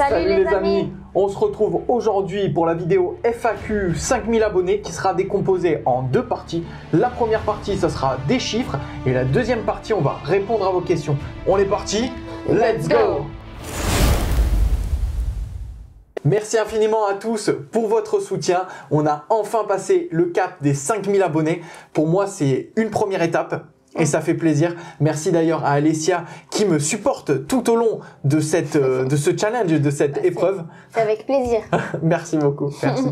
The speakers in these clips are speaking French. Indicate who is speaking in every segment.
Speaker 1: Salut les amis.
Speaker 2: On se retrouve aujourd'hui pour la vidéo FAQ 5000 abonnés qui sera décomposée en deux parties. La première partie, ça sera des chiffres et la deuxième partie, on va répondre à vos questions. On est parti, let's go! Merci infiniment à tous pour votre soutien. On a enfin passé le cap des 5000 abonnés. Pour moi, c'est une première étape. Et ça fait plaisir. Merci d'ailleurs à Alessia qui me supporte tout au long de ce challenge, de cette épreuve.
Speaker 1: C'est avec plaisir.
Speaker 2: Merci beaucoup. Merci.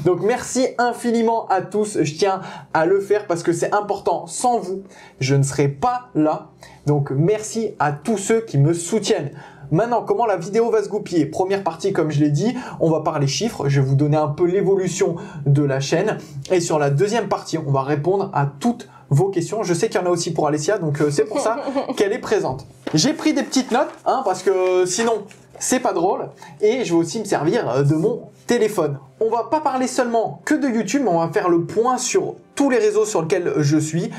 Speaker 2: Donc merci infiniment à tous. Je tiens à le faire parce que c'est important. Sans vous, je ne serais pas là. Donc merci à tous ceux qui me soutiennent. Maintenant, comment la vidéo va se goupiller? Première partie, comme je l'ai dit, on va parler chiffres. Je vais vous donner un peu l'évolution de la chaîne. Et sur la deuxième partie, on va répondre à toutes vos questions. Je sais qu'il y en a aussi pour Alessia, donc c'est pour ça qu'elle est présente. J'ai pris des petites notes, parce que sinon, c'est pas drôle. Et je vais aussi me servir de mon téléphone. On va pas parler seulement que de YouTube, mais on va faire le point sur tous les réseaux sur lesquels je suis,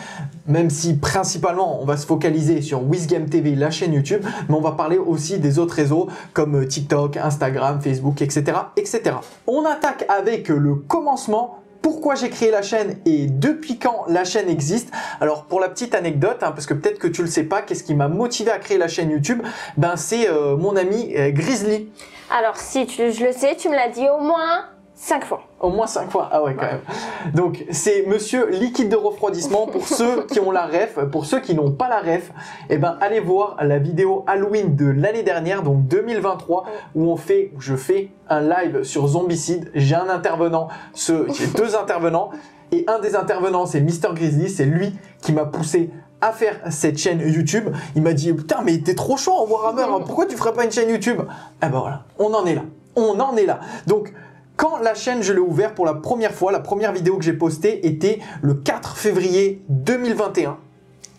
Speaker 2: même si principalement on va se focaliser sur WizGame TV, la chaîne YouTube, mais on va parler aussi des autres réseaux comme TikTok, Instagram, Facebook, etc., etc. On attaque avec le commencement. Pourquoi j'ai créé la chaîne et depuis quand la chaîne existe? Alors pour la petite anecdote, parce que peut-être que tu le sais pas, qu'est-ce qui m'a motivé à créer la chaîne YouTube? C'est mon ami Grizzly.
Speaker 1: Alors si je le sais, tu me l'as dit au moins 5 fois.
Speaker 2: Au moins 5 fois, ah ouais quand même. Donc c'est Monsieur Liquide de refroidissement pour ceux qui ont la ref, pour ceux qui n'ont pas la ref, allez voir la vidéo Halloween de l'année dernière, donc 2023, où je fais un live sur Zombicide. J'ai un intervenant, j'ai deux intervenants, et un des intervenants c'est Mister Grizzly, c'est lui qui m'a poussé à faire cette chaîne YouTube. Il m'a dit putain mais t'es trop chaud en Warhammer, pourquoi tu ferais pas une chaîne YouTube? Voilà, on en est là, on en est là. Donc quand la chaîne, je l'ai ouverte pour la première fois, la première vidéo que j'ai postée était le 4 février 2021.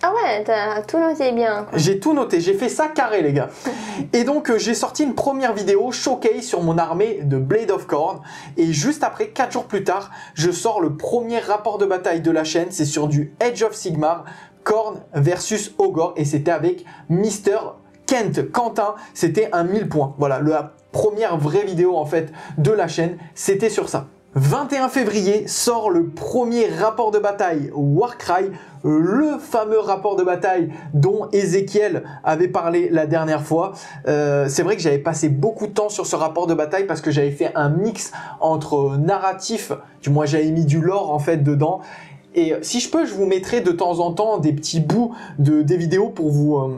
Speaker 1: Ah ouais, t'as tout noté bien.
Speaker 2: J'ai tout noté, j'ai fait ça carré les gars. Et donc j'ai sorti une première vidéo showcase sur mon armée de Blade of Khorne. Et juste après, 4 jours plus tard, je sors le premier rapport de bataille de la chaîne. C'est sur du Age of Sigmar, Khorne versus Ogor. Et c'était avec Mister Quentin, c'était un 1000 points. Voilà, la première vraie vidéo en fait de la chaîne, c'était sur ça. 21 février sort le premier rapport de bataille Warcry, le fameux rapport de bataille dont Ezekiel avait parlé la dernière fois. C'est vrai que j'avais passé beaucoup de temps sur ce rapport de bataille parce que j'avais fait un mix entre narratif, du moins j'avais mis du lore en fait dedans. Et si je peux, je vous mettrai de temps en temps des petits bouts des vidéos pour vous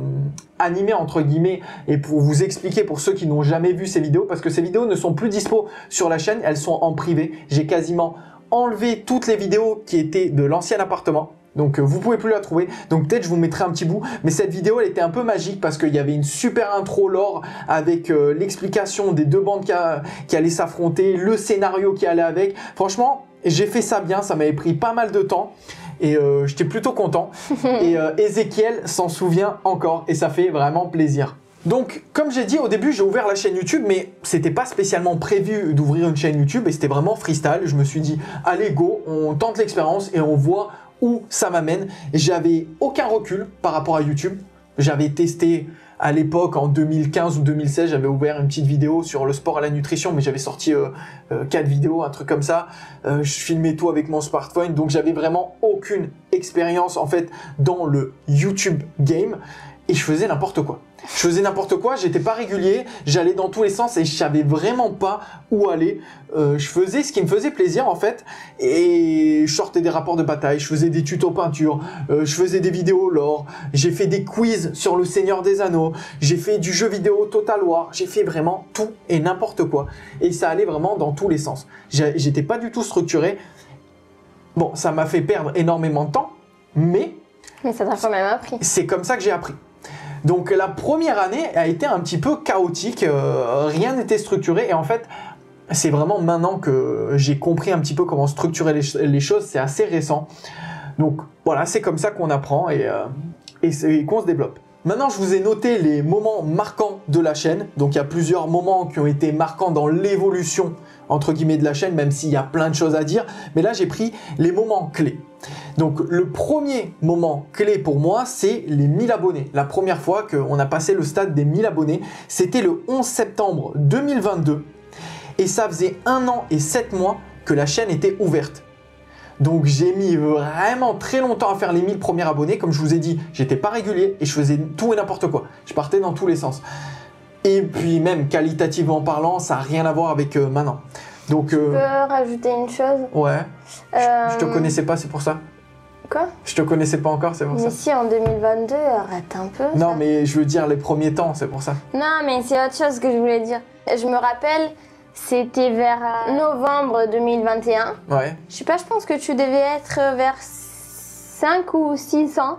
Speaker 2: animer entre guillemets et pour vous expliquer pour ceux qui n'ont jamais vu ces vidéos, parce que ces vidéos ne sont plus dispo sur la chaîne, elles sont en privé. J'ai quasiment enlevé toutes les vidéos qui étaient de l'ancien appartement. Donc vous pouvez plus la trouver, donc peut-être je vous mettrai un petit bout, mais cette vidéo elle était un peu magique parce qu'il y avait une super intro lore avec l'explication des deux bandes qui allaient s'affronter, le scénario qui allait avec. Franchement, j'ai fait ça bien, ça m'avait pris pas mal de temps et j'étais plutôt content. Et Ezekiel s'en souvient encore et ça fait vraiment plaisir. Donc, comme j'ai dit au début, j'ai ouvert la chaîne YouTube, mais c'était pas spécialement prévu d'ouvrir une chaîne YouTube et c'était vraiment freestyle. Je me suis dit, allez go, on tente l'expérience et on voit où ça m'amène. J'avais aucun recul par rapport à YouTube. J'avais testé à l'époque, en 2015 ou 2016, j'avais ouvert une petite vidéo sur le sport et la nutrition, mais j'avais sorti 4 vidéos, un truc comme ça. Je filmais tout avec mon smartphone, donc j'avais vraiment aucune expérience en fait dans le YouTube game et je faisais n'importe quoi. Je faisais n'importe quoi, j'étais pas régulier, j'allais dans tous les sens et je savais vraiment pas où aller. Je faisais ce qui me faisait plaisir en fait et je sortais des rapports de bataille, je faisais des tutos peinture, je faisais des vidéos lore, j'ai fait des quiz sur le Seigneur des Anneaux, j'ai fait du jeu vidéo Total War, j'ai fait vraiment tout et n'importe quoi et ça allait vraiment dans tous les sens. J'étais pas du tout structuré. Bon, ça m'a fait perdre énormément de temps, mais
Speaker 1: ça t'a quand même appris.
Speaker 2: C'est comme ça que j'ai appris. Donc la première année a été un petit peu chaotique, rien n'était structuré et en fait c'est vraiment maintenant que j'ai compris un petit peu comment structurer les choses, c'est assez récent. Donc voilà, c'est comme ça qu'on apprend et qu'on se développe. Maintenant, je vous ai noté les moments marquants de la chaîne. Donc, il y a plusieurs moments qui ont été marquants dans l'évolution, entre guillemets, de la chaîne, même s'il y a plein de choses à dire. Mais là, j'ai pris les moments clés. Donc, le premier moment clé pour moi, c'est les 1000 abonnés. La première fois qu'on a passé le stade des 1000 abonnés, c'était le 11 septembre 2022. Et ça faisait 1 an et 7 mois que la chaîne était ouverte. Donc j'ai mis vraiment très longtemps à faire les 1000 premiers abonnés. Comme je vous ai dit, j'étais pas régulier et je faisais tout et n'importe quoi. Je partais dans tous les sens. Et puis même qualitativement parlant, ça n'a rien à voir avec maintenant. Donc,
Speaker 1: Je peux rajouter une chose?
Speaker 2: Ouais. Je te connaissais pas, c'est pour ça.
Speaker 1: Quoi?
Speaker 2: Je te connaissais pas encore, c'est pour ça.
Speaker 1: Mais si, en 2022, arrête un peu.
Speaker 2: Non,
Speaker 1: ça.
Speaker 2: mais je veux dire les premiers temps, c'est pour ça.
Speaker 1: Non, mais c'est autre chose que je voulais dire. Je me rappelle, c'était vers novembre 2021.
Speaker 2: Ouais.
Speaker 1: Je sais pas, je pense que tu devais être vers 5 ou 6 ans.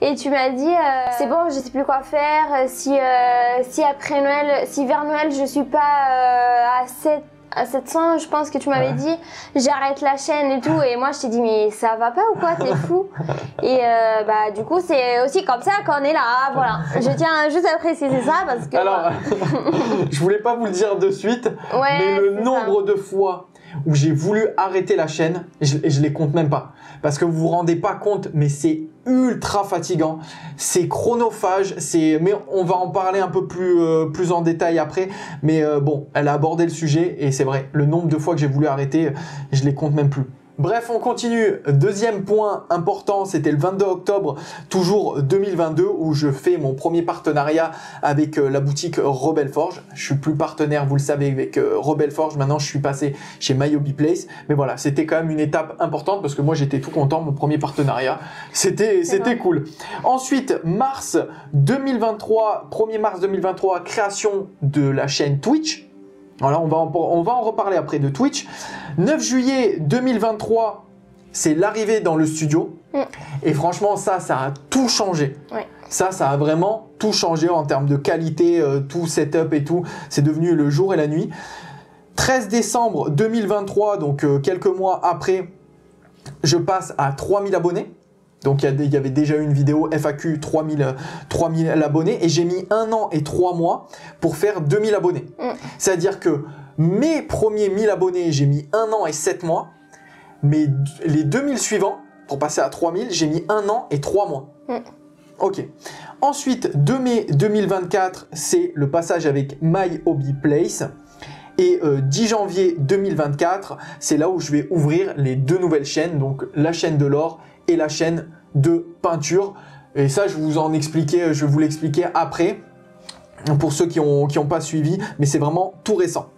Speaker 1: Et tu m'as dit, c'est bon, je sais plus quoi faire. Si après Noël, si vers Noël, je suis pas à 700, je pense que tu m'avais dit, j'arrête la chaîne et tout. Et moi, je t'ai dit, mais ça va pas ou quoi, t'es fou? Et bah, du coup, c'est aussi comme ça qu'on est là. Voilà. Je tiens juste à préciser ça parce que.
Speaker 2: Alors, je voulais pas vous le dire de suite, mais le nombre de fois où j'ai voulu arrêter la chaîne, je les compte même pas. Parce que vous vous rendez pas compte, mais c'est ultra fatigant, c'est chronophage, mais on va en parler un peu plus en détail après. Mais bon, elle a abordé le sujet et c'est vrai, le nombre de fois que j'ai voulu arrêter, je les compte même plus. Bref, on continue. Deuxième point important, c'était le 22 octobre, toujours 2022, où je fais mon premier partenariat avec la boutique Rebel Forge. Je suis plus partenaire, vous le savez, avec Rebel Forge. Maintenant, je suis passé chez My Hobby Place. Mais voilà, c'était quand même une étape importante parce que moi, j'étais tout content. Mon premier partenariat, c'était cool. Ensuite, mars 2023, 1er mars 2023, création de la chaîne Twitch. Voilà, on va en reparler après de Twitch. 9 juillet 2023, c'est l'arrivée dans le studio. Et franchement, ça a tout changé.
Speaker 1: Ouais.
Speaker 2: Ça a vraiment tout changé en termes de qualité, tout setup et tout. C'est devenu le jour et la nuit. 13 décembre 2023, donc quelques mois après, je passe à 3000 abonnés. Donc il y avait déjà une vidéo FAQ 3000 abonnés et j'ai mis 1 an et 3 mois pour faire 2000 abonnés. C'est-à-dire que mes premiers 1000 abonnés, j'ai mis 1 an et 7 mois. Mais les 2000 suivants, pour passer à 3000, j'ai mis 1 an et 3 mois. Ok. Ensuite, 2 mai 2024, c'est le passage avec My Hobby Place. Et 10 janvier 2024, c'est là où je vais ouvrir les 2 nouvelles chaînes, donc la chaîne de l'or et la chaîne de peinture. Et ça, je vais vous l'expliquer après, pour ceux qui ont pas suivi, mais c'est vraiment tout récent.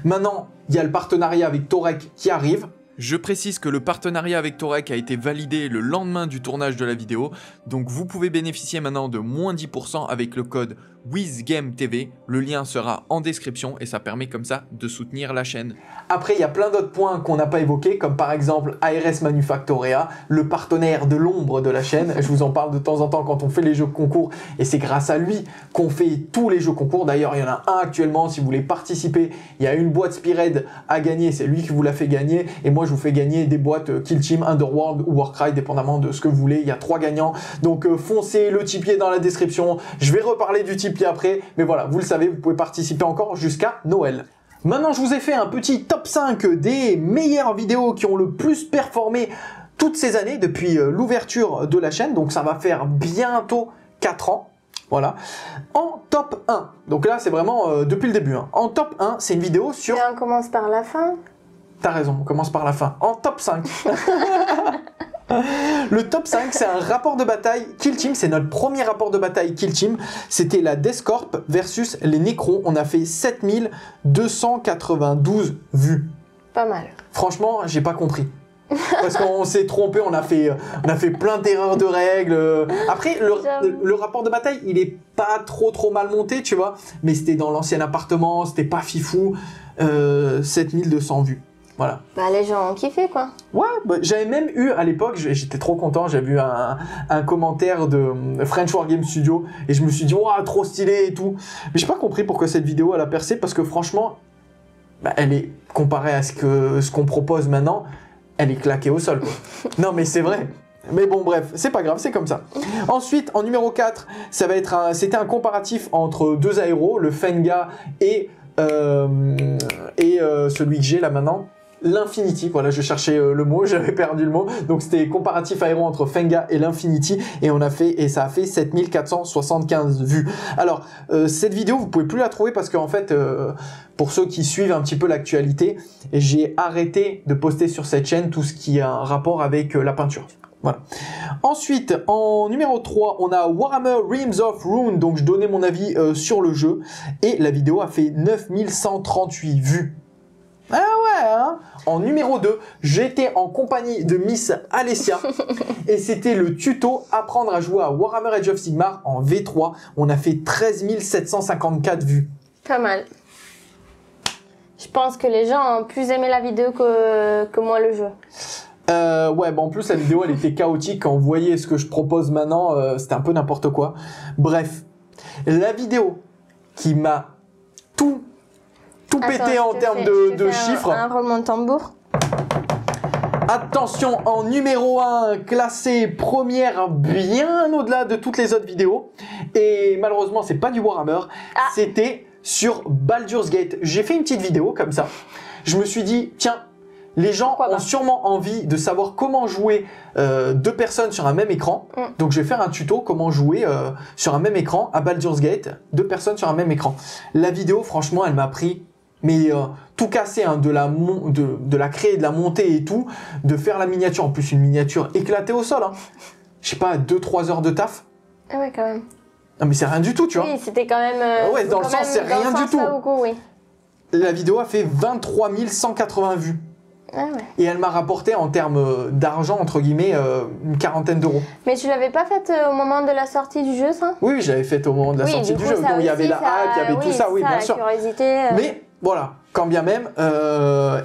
Speaker 2: Maintenant, il y a le partenariat avec Torek qui arrive.
Speaker 3: Je précise que le partenariat avec Torek a été validé le lendemain du tournage de la vidéo, donc vous pouvez bénéficier maintenant de moins 10% avec le code WizGameTV. Le lien sera en description et ça permet comme ça de soutenir la chaîne.
Speaker 2: Après, il y a plein d'autres points qu'on n'a pas évoqués, comme par exemple ARS Manufactorea, le partenaire de l'ombre de la chaîne. Je vous en parle de temps en temps quand on fait les jeux concours et c'est grâce à lui qu'on fait tous les jeux concours. D'ailleurs, il y en a un actuellement, si vous voulez participer, il y a une boîte Spearhead à gagner, c'est lui qui vous l'a fait gagner et moi je vous fais gagner des boîtes Kill Team, Underworld ou Warcry, dépendamment de ce que vous voulez. Il y a 3 gagnants, donc foncez, le Tipeee est dans la description. Je vais reparler du Tipeee après, mais voilà, vous le savez, vous pouvez participer encore jusqu'à Noël. Maintenant, je vous ai fait un petit top 5 des meilleures vidéos qui ont le plus performé toutes ces années depuis l'ouverture de la chaîne. Donc, ça va faire bientôt 4 ans. Voilà. En top 1, donc là, c'est vraiment depuis le début. En top 1, c'est une vidéo sur...
Speaker 1: Et on commence par la fin.
Speaker 2: T'as raison, on commence par la fin. En top 5. Le top 5, c'est un rapport de bataille Kill Team. C'est notre premier rapport de bataille Kill Team. C'était la Death Corp versus les Necrons. On a fait 7292 vues.
Speaker 1: Pas mal.
Speaker 2: Franchement, j'ai pas compris. Parce qu'on s'est trompé, on a fait plein d'erreurs de règles. Après, le rapport de bataille, il est pas trop mal monté, tu vois. Mais c'était dans l'ancien appartement, c'était pas fifou. 7200 vues. Voilà.
Speaker 1: Bah les gens ont kiffé quoi.
Speaker 2: Ouais, bah, j'avais même eu à l'époque, j'étais trop content, j'avais vu un commentaire de French Wargame Studio et je me suis dit, waouh, trop stylé et tout. Mais j'ai pas compris pourquoi cette vidéo elle a percé parce que franchement, bah, elle est comparée à ce qu'on propose maintenant, elle est claquée au sol quoi. Non mais c'est vrai. Mais bon, bref, c'est pas grave, c'est comme ça. Ensuite, en numéro 4, c'était un comparatif entre deux aéros, le Fenga et celui que j'ai là maintenant. L'Infinity, voilà, je cherchais le mot, j'avais perdu le mot. Donc c'était comparatif aéro entre Fenga et l'Infinity et ça a fait 7475 vues. Alors cette vidéo, vous pouvez plus la trouver parce qu'en fait, pour ceux qui suivent un petit peu l'actualité, j'ai arrêté de poster sur cette chaîne tout ce qui a un rapport avec la peinture. Voilà. Ensuite, en numéro 3, on a Warhammer Realms of Ruin. Donc je donnais mon avis sur le jeu et la vidéo a fait 9138 vues. Ah ouais, hein. En numéro 2, j'étais en compagnie de Miss Alessia et c'était le tuto apprendre à jouer à Warhammer Age of Sigmar en V3. On a fait 13 754 vues.
Speaker 1: Pas mal. Je pense que les gens ont plus aimé la vidéo que moi le jeu.
Speaker 2: Ouais, bah en plus la vidéo elle était chaotique. Quand vous voyez ce que je propose maintenant, c'était un peu n'importe quoi. Bref, la vidéo qui m'a tout pété en termes de chiffres.
Speaker 1: Un roulement de tambour.
Speaker 2: Attention, en numéro 1, classé première bien au-delà de toutes les autres vidéos. Et malheureusement, c'est pas du Warhammer, c'était sur Baldur's Gate. J'ai fait une petite vidéo comme ça. Je me suis dit, tiens, les gens ont sûrement envie de savoir comment jouer deux personnes sur un même écran. Donc je vais faire un tuto comment jouer sur un même écran à Baldur's Gate, deux personnes sur un même écran. La vidéo, franchement, elle m'a pris tout cassé, hein, de la créer, de la monter et tout, de faire la miniature, en plus une miniature éclatée au sol, hein. Je sais pas, 2-3 heures de taf.
Speaker 1: Ah ouais, quand même.
Speaker 2: Non mais c'est rien du tout, tu vois.
Speaker 1: Oui, c'était quand même...
Speaker 2: ouais, dans le sens, c'est rien du tout.
Speaker 1: Beaucoup, oui.
Speaker 2: La vidéo a fait 23 180 vues.
Speaker 1: Ah ouais.
Speaker 2: Et elle m'a rapporté en termes d'argent, entre guillemets, une quarantaine d'euros.
Speaker 1: Mais tu l'avais pas faite au moment de la sortie du jeu, ça?
Speaker 2: Oui, je l'avais faite au moment de la sortie du jeu. Donc il y avait la hype, il y avait tout ça, oui, bien sûr.
Speaker 1: Curiosité,
Speaker 2: Mais voilà, quand bien même,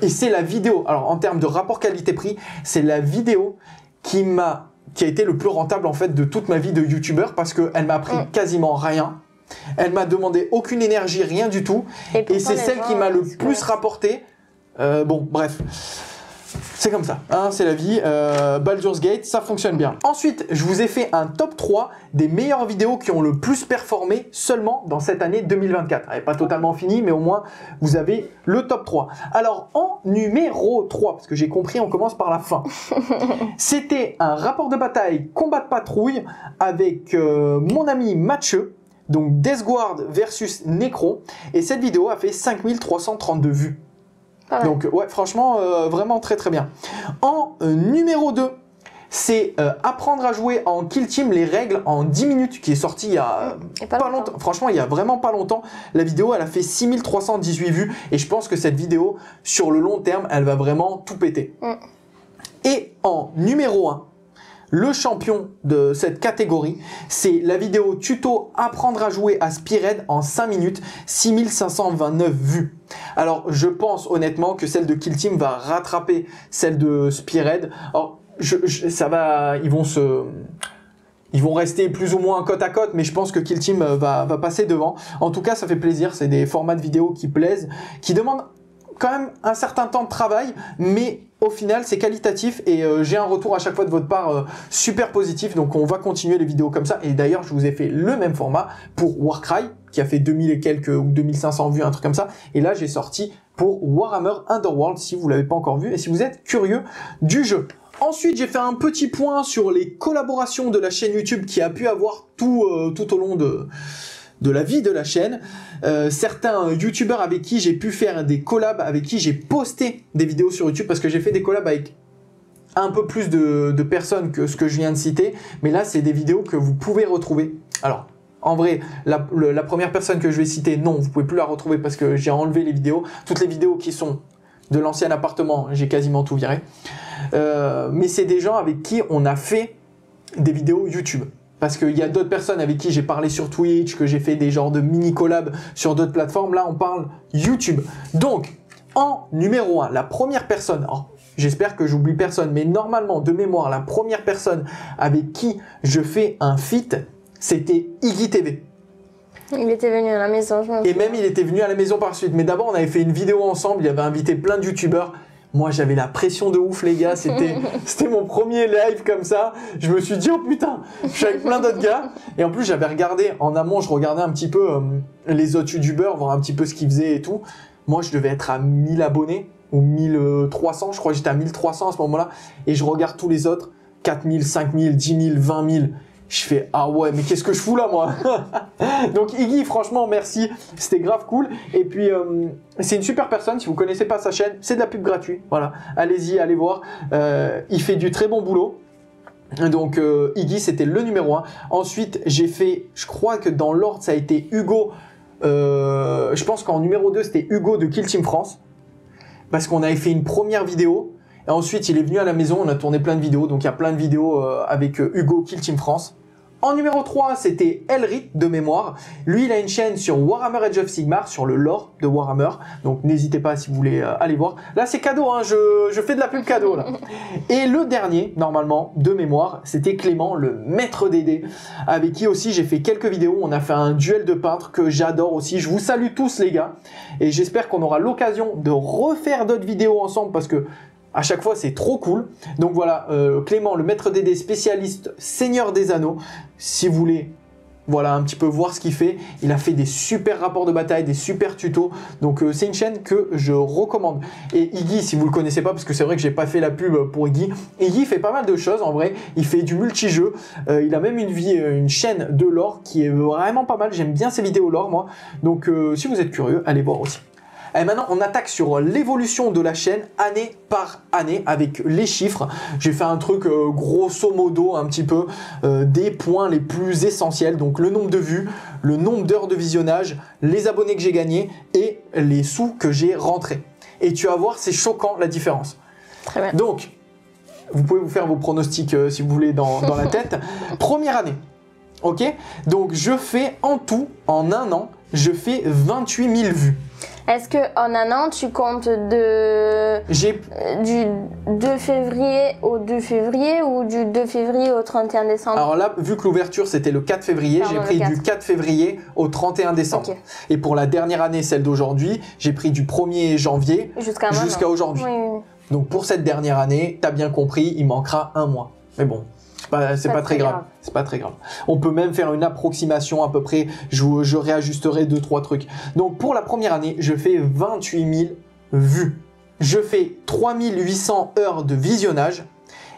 Speaker 2: et c'est la vidéo, alors en termes de rapport qualité-prix, c'est la vidéo qui a été le plus rentable en fait de toute ma vie de youtubeur parce qu'elle m'a pris quasiment rien. Elle m'a demandé aucune énergie, rien du tout. Et c'est celle qui m'a le plus rapporté. Bon, bref. C'est comme ça, hein, c'est la vie. Baldur's Gate, ça fonctionne bien. Ensuite, je vous ai fait un top 3 des meilleures vidéos qui ont le plus performé seulement dans cette année 2024. Elle n'est pas totalement finie, mais au moins, vous avez le top 3. Alors, en numéro 3, parce que j'ai compris, on commence par la fin. C'était un rapport de bataille combat de patrouille avec mon ami Mathieu. Donc, Death Guard versus Necro. Et cette vidéo a fait 5332 vues. Donc ouais, franchement, vraiment très très bien. En numéro 2, c'est apprendre à jouer en Kill Team les règles en 10 minutes qui est sorti il y a pas longtemps. Franchement, il y a vraiment pas longtemps. La vidéo, elle a fait 6318 vues et je pense que cette vidéo, sur le long terme, elle va vraiment tout péter. Et en numéro 1, le champion de cette catégorie, c'est la vidéo tuto apprendre à jouer à Spearhead en 5 minutes, 6529 vues. Alors, je pense honnêtement que celle de Kill Team va rattraper celle de Spearhead. Alors, ils vont rester plus ou moins côte à côte, mais je pense que Kill Team va passer devant. En tout cas, ça fait plaisir. C'est des formats de vidéos qui plaisent, qui demandent quand même un certain temps de travail, mais au final c'est qualitatif et j'ai un retour à chaque fois de votre part super positif, donc on va continuer les vidéos comme ça. Et d'ailleurs je vous ai fait le même format pour Warcry qui a fait 2000 et quelques ou 2500 vues, un truc comme ça, et là j'ai sorti pour Warhammer Underworld si vous l'avez pas encore vu et si vous êtes curieux du jeu. Ensuite, j'ai fait un petit point sur les collaborations de la chaîne YouTube qui a pu avoir tout au long de la vie de la chaîne. Certains youtubeurs avec qui j'ai pu faire des collabs, avec qui j'ai posté des vidéos sur YouTube, parce que j'ai fait des collabs avec un peu plus de personnes que ce que je viens de citer, mais là c'est des vidéos que vous pouvez retrouver. Alors en vrai, la première personne que je vais citer, non, vous pouvez plus la retrouver parce que j'ai enlevé les vidéos. Toutes les vidéos qui sont de l'ancien appartement, j'ai quasiment tout viré. Mais c'est des gens avec qui on a fait des vidéos YouTube. Parce qu'il y a d'autres personnes avec qui j'ai parlé sur Twitch, que j'ai fait des genres de mini-collabs sur d'autres plateformes. Là, on parle YouTube. Donc, en numéro 1, la première personne, j'espère que j'oublie personne, mais normalement, de mémoire, la première personne avec qui je fais un feat, c'était Iggy TV.
Speaker 1: Il était venu à la maison, je me souviens.
Speaker 2: Et même, il était venu à la maison par la suite. Mais d'abord, on avait fait une vidéo ensemble, il avait invité plein de youtubeurs. Moi, j'avais la pression de ouf, les gars. C'était mon premier live comme ça. Je me suis dit, oh putain, je suis avec plein d'autres gars. Et en plus, j'avais regardé, en amont, je regardais un petit peu les autres youtubeurs, voir un petit peu ce qu'ils faisaient et tout. Moi, je devais être à 1000 abonnés ou 1300. Je crois que j'étais à 1300 à ce moment-là. Et je regarde tous les autres, 4000, 5000, 10 000, 20 000. Je fais, ah ouais, mais qu'est-ce que je fous là, moi? Donc, Iggy, franchement, merci. C'était grave cool. Et puis, c'est une super personne. Si vous connaissez pas sa chaîne, c'est de la pub gratuite. Voilà. Allez-y, allez voir. Il fait du très bon boulot. Donc, Iggy, c'était le numéro 1. Ensuite, j'ai fait, je crois que dans l'ordre, ça a été Hugo. Je pense qu'en numéro 2, c'était Hugo de Kill Team France. Parce qu'on avait fait une première vidéo. Et ensuite, il est venu à la maison, on a tourné plein de vidéos. Donc, il y a plein de vidéos avec Hugo Kill Team France. En numéro 3, c'était Elrit de mémoire. Lui, il a une chaîne sur Warhammer Age of Sigmar, sur le lore de Warhammer. Donc, n'hésitez pas si vous voulez aller voir. Là, c'est cadeau, hein, je fais de la pub cadeau, là. Et le dernier, normalement, de mémoire, c'était Clément, le maître des dés, avec qui aussi j'ai fait quelques vidéos. On a fait un duel de peintres que j'adore aussi. Je vous salue tous, les gars. Et j'espère qu'on aura l'occasion de refaire d'autres vidéos ensemble parce que à chaque fois, c'est trop cool. Donc voilà, Clément, le maître des dés spécialiste Seigneur des Anneaux. Si vous voulez, voilà, un petit peu voir ce qu'il fait. Il a fait des super rapports de bataille, des super tutos. Donc c'est une chaîne que je recommande. Et Iggy, si vous le connaissez pas, parce que c'est vrai que j'ai pas fait la pub pour Iggy. Iggy fait pas mal de choses en vrai. Il fait du multijeu. Il a même une chaîne de lore qui est vraiment pas mal. J'aime bien ses vidéos lore, moi. Donc si vous êtes curieux, allez voir aussi. Et maintenant, on attaque sur l'évolution de la chaîne année par année avec les chiffres. J'ai fait un truc grosso modo un petit peu des points les plus essentiels. Donc le nombre de vues, le nombre d'heures de visionnage, les abonnés que j'ai gagnés et les sous que j'ai rentrés. Et tu vas voir, c'est choquant la différence.
Speaker 1: Très bien.
Speaker 2: Donc, vous pouvez vous faire vos pronostics si vous voulez dans la tête. Première année. Ok? Donc je fais en tout, en un an, je fais 28 000 vues.
Speaker 1: Est-ce qu'en un an, tu comptes du 2 février au 2 février ou du 2 février au 31 décembre?
Speaker 2: Alors là, vu que l'ouverture c'était le 4 février, j'ai pris du 4 février au 31 décembre. Okay. Et pour la dernière année, celle d'aujourd'hui, j'ai pris du 1er janvier jusqu'à aujourd'hui. Oui. Donc pour cette dernière année, tu as bien compris, il manquera un mois. Mais bon, c'est pas très grave. C'est pas très grave. On peut même faire une approximation à peu près. Je réajusterai 2-3 trucs. Donc pour la première année, je fais 28 000 vues. Je fais 3800 heures de visionnage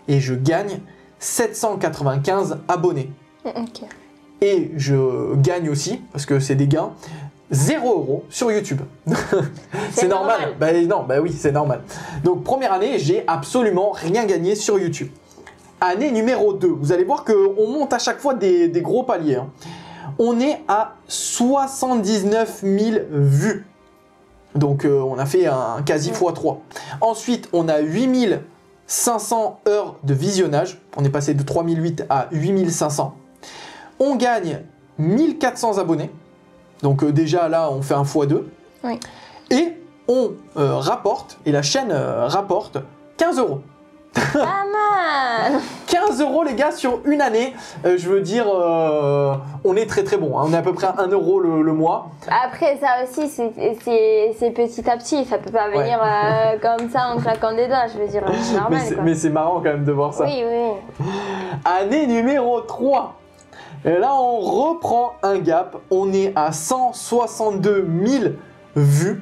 Speaker 2: et je gagne 795 abonnés.
Speaker 1: Okay.
Speaker 2: Et je gagne aussi, parce que c'est des gains, 0 € sur YouTube. C'est normal. Oui, c'est normal. Donc première année, j'ai absolument rien gagné sur YouTube. Année numéro 2, vous allez voir qu'on monte à chaque fois des gros paliers. Hein. On est à 79 000 vues. Donc on a fait un quasi x3. Ensuite, on a 8500 heures de visionnage. On est passé de 3008 à 8500. On gagne 1400 abonnés. Donc déjà là, on fait un x2.
Speaker 1: Oui.
Speaker 2: Et on rapporte, et la chaîne rapporte 15 €.
Speaker 1: Pas mal.
Speaker 2: 15 € les gars sur une année, je veux dire, on est très très bon, hein. On est à peu près à 1 € le mois.
Speaker 1: Après ça aussi c'est petit à petit, ça peut pas venir comme ça en claquant des doigts, je veux dire, c'est normal.
Speaker 2: Mais c'est marrant quand même de voir ça.
Speaker 1: Oui, oui.
Speaker 2: Année numéro 3. Et là on reprend un gap, on est à 162 000 vues.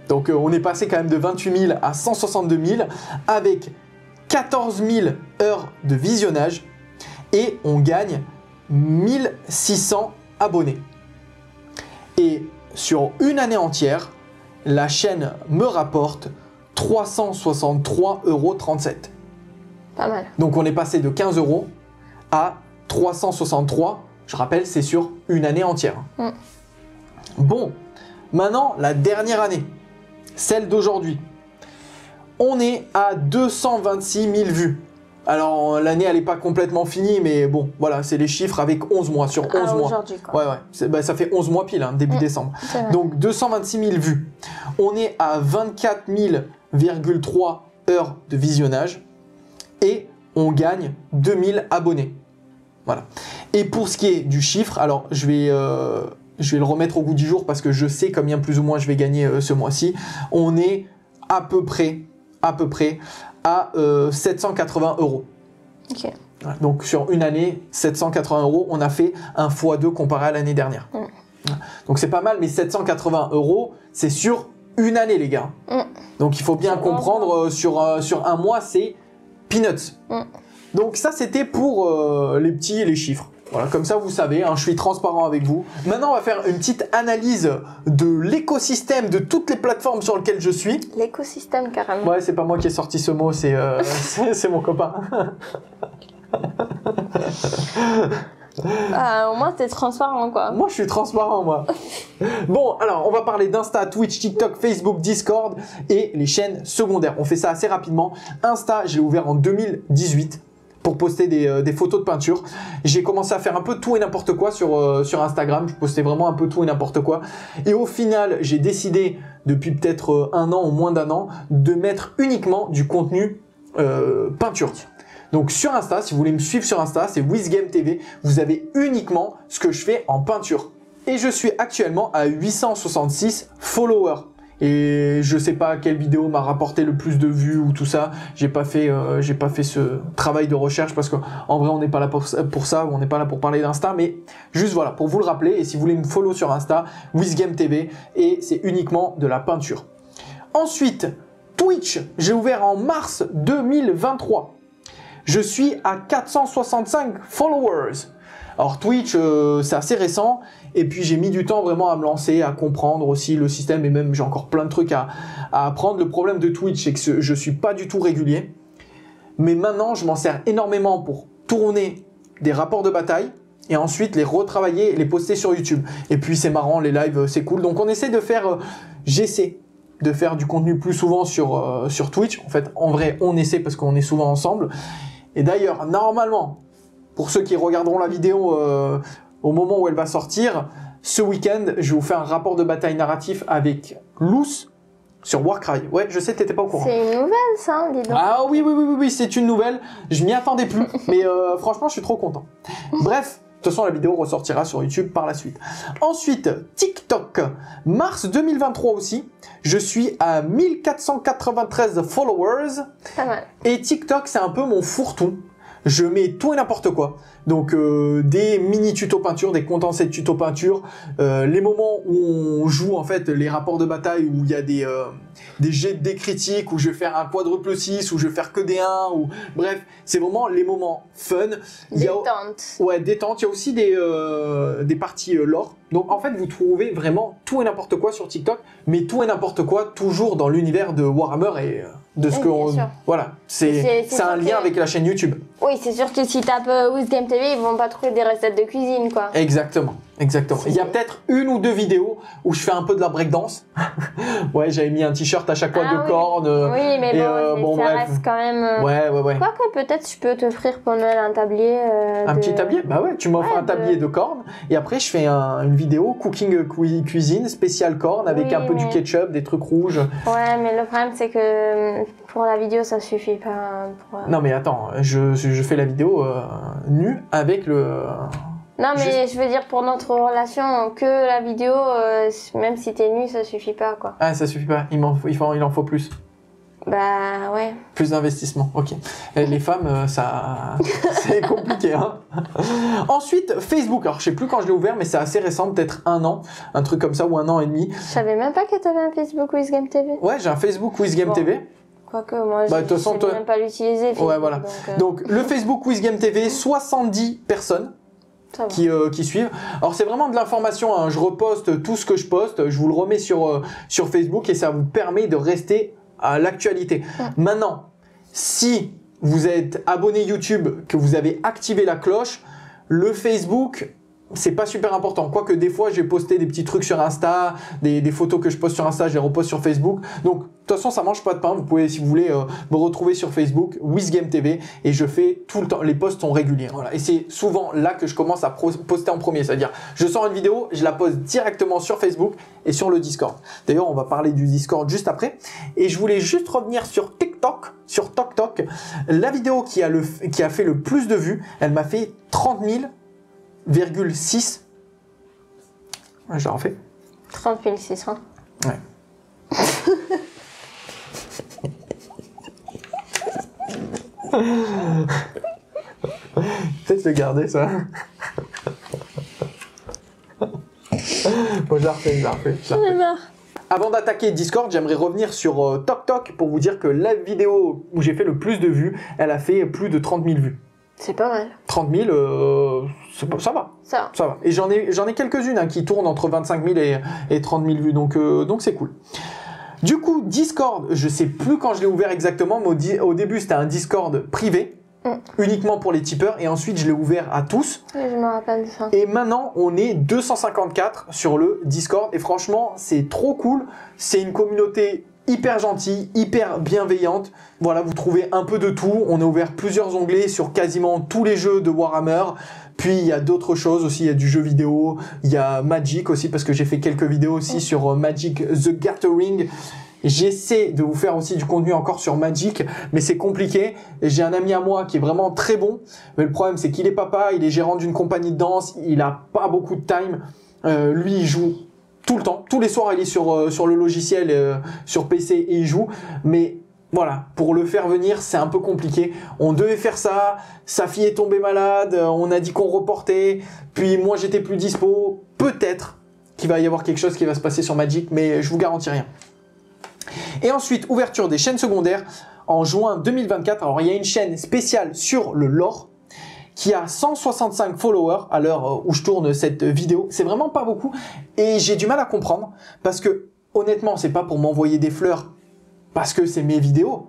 Speaker 2: Donc on est passé quand même de 28 000 à 162 000 avec 14 000 heures de visionnage et on gagne 1600 abonnés. Et sur une année entière, la chaîne me rapporte 363,37 €.
Speaker 1: Pas mal.
Speaker 2: Donc on est passé de 15 € à 363. Je rappelle, c'est sur une année entière. Bon, maintenant la dernière année, celle d'aujourd'hui. On est à 226 000 vues. Alors l'année elle n'est pas complètement finie, mais bon, voilà, c'est les chiffres avec 11 mois sur 11 mois.
Speaker 1: Aujourd'hui, quoi.
Speaker 2: Ouais. Ça fait 11 mois pile, hein, début décembre. Donc 226 000 vues. On est à 24 000,3 heures de visionnage et on gagne 2000 abonnés. Voilà. Et pour ce qui est du chiffre, alors je vais le remettre au goût du jour parce que je sais combien plus ou moins je vais gagner ce mois-ci. On est à peu près à peu près à 780 €.
Speaker 1: Ok.
Speaker 2: Donc sur une année, 780 €, on a fait un x2 comparé à l'année dernière. Donc c'est pas mal, mais 780 €, c'est sur une année, les gars. Donc il faut bien comprendre, sur un mois, c'est peanuts. Donc ça, c'était pour les petits et les chiffres. Voilà, comme ça, vous savez, hein, je suis transparent avec vous. Maintenant, on va faire une petite analyse de l'écosystème de toutes les plateformes sur lesquelles je suis.
Speaker 1: L'écosystème, carrément.
Speaker 2: Ouais, c'est pas moi qui ai sorti ce mot, c'est mon copain.
Speaker 1: Au moins, t'es transparent, quoi.
Speaker 2: Moi, je suis transparent, moi. Bon, alors, on va parler d'Insta, Twitch, TikTok, Facebook, Discord et les chaînes secondaires. On fait ça assez rapidement. Insta, je l'ai ouvert en 2018 pour poster des photos de peinture. J'ai commencé à faire un peu tout et n'importe quoi sur Instagram. Je postais vraiment un peu tout et n'importe quoi. Et au final, j'ai décidé, depuis peut-être un an ou moins d'un an, de mettre uniquement du contenu peinture. Donc sur Insta, si vous voulez me suivre sur Insta, c'est WizGameTV. Vous avez uniquement ce que je fais en peinture. Et je suis actuellement à 866 followers. Et je sais pas quelle vidéo m'a rapporté le plus de vues ou tout ça. J'ai pas fait ce travail de recherche parce qu'en vrai on n'est pas là pour ça, on n'est pas là pour parler d'Insta, mais juste voilà pour vous le rappeler. Et si vous voulez me follow sur Insta, WizGameTV, et c'est uniquement de la peinture. Ensuite, Twitch, j'ai ouvert en mars 2023. Je suis à 465 followers. Alors Twitch, c'est assez récent, et puis j'ai mis du temps vraiment à me lancer, à comprendre aussi le système, et même j'ai encore plein de trucs à apprendre. Le problème de Twitch, c'est que je suis pas du tout régulier, mais maintenant je m'en sers énormément pour tourner des rapports de bataille, et ensuite les retravailler et les poster sur YouTube. Et puis c'est marrant, les lives, c'est cool. Donc on essaie de faire, j'essaie de faire du contenu plus souvent sur Twitch. En fait, en vrai, on essaie parce qu'on est souvent ensemble. Et d'ailleurs, normalement, pour ceux qui regarderont la vidéo au moment où elle va sortir, ce week-end, je vais vous faire un rapport de bataille narratif avec Loose sur Warcry. Ouais, je sais que t'étais pas au courant.
Speaker 1: C'est une nouvelle, ça, dis donc.
Speaker 2: Ah oui, c'est une nouvelle. Je m'y attendais plus, mais franchement, je suis trop content. Bref, de toute façon, la vidéo ressortira sur YouTube par la suite. Ensuite, TikTok, mars 2023 aussi. Je suis à 1493 followers.
Speaker 1: Pas mal.
Speaker 2: Et TikTok, c'est un peu mon fourre-tout. Je mets tout et n'importe quoi. Donc des mini tutos peinture, des condensés de tutos peinture, les moments où on joue en fait les rapports de bataille, où il y a des jets de dés critiques, où je vais faire un quadruple 6, où je vais faire que des 1, ou bref, c'est vraiment les moments fun.
Speaker 1: Détente.
Speaker 2: Ouais, détente. Il y a aussi des parties lore. Donc en fait, vous trouvez vraiment tout et n'importe quoi sur TikTok, mais tout et n'importe quoi toujours dans l'univers de Warhammer et de ce
Speaker 1: oui,
Speaker 2: que voilà, c'est un lien avec la chaîne YouTube.
Speaker 1: Oui, c'est sûr que si tapes WizGameTV, ils vont pas trouver des recettes de cuisine, quoi.
Speaker 2: Exactement. Il y a peut-être une ou deux vidéos où je fais un peu de la breakdance. Ouais, j'avais mis un t-shirt à chaque fois de cornes.
Speaker 1: Oui, mais bon, ça reste quand même...
Speaker 2: Ouais.
Speaker 1: Quoique, peut-être je peux t'offrir pour Noël un tablier.
Speaker 2: Un petit tablier? Bah ouais, tu m'offres un tablier de cornes. Et après, je fais une vidéo cooking cuisine spéciale cornes avec un peu du ketchup, des trucs rouges.
Speaker 1: Ouais, mais le problème, c'est que pour la vidéo, ça suffit pas.
Speaker 2: Non, mais attends, je fais la vidéo nue avec le...
Speaker 1: Non, mais je veux dire, pour notre relation, que la vidéo, même si t'es nue, ça suffit pas, quoi.
Speaker 2: Ah, ça suffit pas, il en faut plus.
Speaker 1: Bah, ouais.
Speaker 2: Plus d'investissement, ok. Les femmes, ça... c'est compliqué, hein. Ensuite, Facebook. Alors, je sais plus quand je l'ai ouvert, mais c'est assez récent, peut-être un an, un truc comme ça, ou un an et demi.
Speaker 1: Je savais même pas que t'avais un Facebook WizGameTV.
Speaker 2: Ouais, j'ai un Facebook WizGameTV.
Speaker 1: Bon. Quoique, moi, je sais même pas l'utiliser.
Speaker 2: Ouais, voilà. Donc, le Facebook WizGameTV, 70 personnes. Qui suivent. Alors c'est vraiment de l'information, hein. Je reposte tout ce que je poste, je vous le remets sur Facebook et ça vous permet de rester à l'actualité. Maintenant, si vous êtes abonné YouTube, que vous avez activé la cloche, le Facebook, c'est pas super important. Quoique des fois, j'ai posté des petits trucs sur Insta, des photos que je poste sur Insta, je les reposte sur Facebook. Donc, de toute façon, ça mange pas de pain. Vous pouvez, si vous voulez, me retrouver sur Facebook, WizGameTV, et je fais tout le temps. Les posts sont réguliers. Voilà. Et c'est souvent là que je commence à poster en premier. C'est-à-dire, je sors une vidéo, je la poste directement sur Facebook et sur le Discord. D'ailleurs, on va parler du Discord juste après. Et je voulais juste revenir sur TikTok, sur TokTok. La vidéo qui a fait le plus de vues, elle m'a fait 30 000,6. Je la refais.
Speaker 1: 30 600.
Speaker 2: Ouais. Peut-être le garder, ça. Bon, je la refais.
Speaker 1: J'en ai marre.
Speaker 2: Avant d'attaquer Discord, j'aimerais revenir sur TokTok pour vous dire que la vidéo où j'ai fait le plus de vues, elle a fait plus de 30 000 vues.
Speaker 1: C'est pas mal.
Speaker 2: 30 000, ça va. Ça va. Et j'en ai quelques-unes hein, qui tournent entre 25 000 et 30 000 vues, donc c'est cool. Du coup, Discord, je sais plus quand je l'ai ouvert exactement, mais au début c'était un Discord privé, uniquement pour les tipeurs, et ensuite je l'ai ouvert à tous.
Speaker 1: Oui, je me rappelle de ça.
Speaker 2: Et maintenant, on est 254 sur le Discord, et franchement, c'est trop cool. C'est une communauté hyper gentille, hyper bienveillante. Voilà, vous trouvez un peu de tout. On a ouvert plusieurs onglets sur quasiment tous les jeux de Warhammer. Puis il y a d'autres choses aussi, il y a du jeu vidéo, il y a Magic aussi, parce que j'ai fait quelques vidéos aussi sur Magic the Gathering. J'essaie de vous faire aussi du contenu encore sur Magic, mais c'est compliqué. J'ai un ami à moi qui est vraiment très bon, mais le problème c'est qu'il est papa, il est gérant d'une compagnie de danse, il a pas beaucoup de time. Lui, il joue tout le temps, tous les soirs, il est sur le logiciel, sur PC et il joue, mais voilà, pour le faire venir, c'est un peu compliqué. On devait faire ça, sa fille est tombée malade, on a dit qu'on reportait, puis moi j'étais plus dispo. Peut-être qu'il va y avoir quelque chose qui va se passer sur Magic, mais je vous garantis rien. Et ensuite, ouverture des chaînes secondaires en juin 2024. Alors, il y a une chaîne spéciale sur le lore qui a 165 followers à l'heure où je tourne cette vidéo. C'est vraiment pas beaucoup et j'ai du mal à comprendre parce que honnêtement, c'est pas pour m'envoyer des fleurs parce que c'est mes vidéos.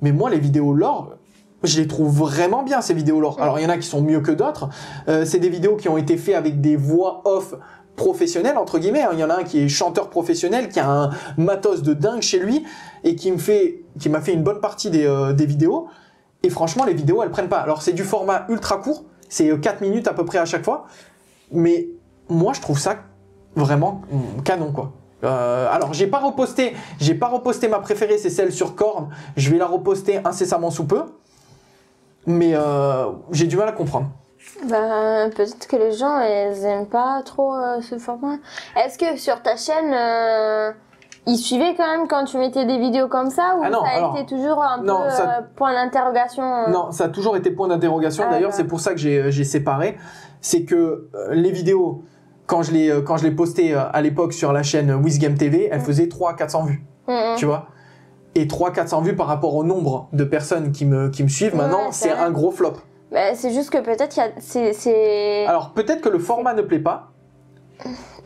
Speaker 2: Mais moi, les vidéos lore, je les trouve vraiment bien, ces vidéos lore. Alors, il y en a qui sont mieux que d'autres. C'est des vidéos qui ont été faites avec des voix off professionnel entre guillemets. Il y en a un qui est chanteur professionnel, qui a un matos de dingue chez lui et qui m'a fait une bonne partie des vidéos. Et franchement, les vidéos, elles prennent pas. Alors, c'est du format ultra court, c'est 4 minutes à peu près à chaque fois. Mais moi, je trouve ça vraiment canon, quoi. Alors, j'ai pas reposté ma préférée, c'est celle sur Korn. Je vais la reposter incessamment sous peu. Mais j'ai du mal à comprendre.
Speaker 1: Ben, peut-être que les gens, ils aiment pas trop ce format. Est-ce que sur ta chaîne, ils suivaient quand même quand tu mettais des vidéos comme ça, ou
Speaker 2: ah non,
Speaker 1: ça a
Speaker 2: alors,
Speaker 1: été toujours un
Speaker 2: non,
Speaker 1: peu point d'interrogation
Speaker 2: Non, ça a toujours été point d'interrogation.
Speaker 1: Ah,
Speaker 2: d'ailleurs, c'est pour ça que j'ai séparé. C'est que les vidéos, quand je les postais à l'époque sur la chaîne WizGame TV, elles faisaient 300-400 vues. Tu vois, et 300-400 vues par rapport au nombre de personnes qui me suivent, maintenant, c'est un gros flop.
Speaker 1: Bah, c'est juste que peut-être qu'il y a... c'est...
Speaker 2: Alors, peut-être que le format ne plaît pas.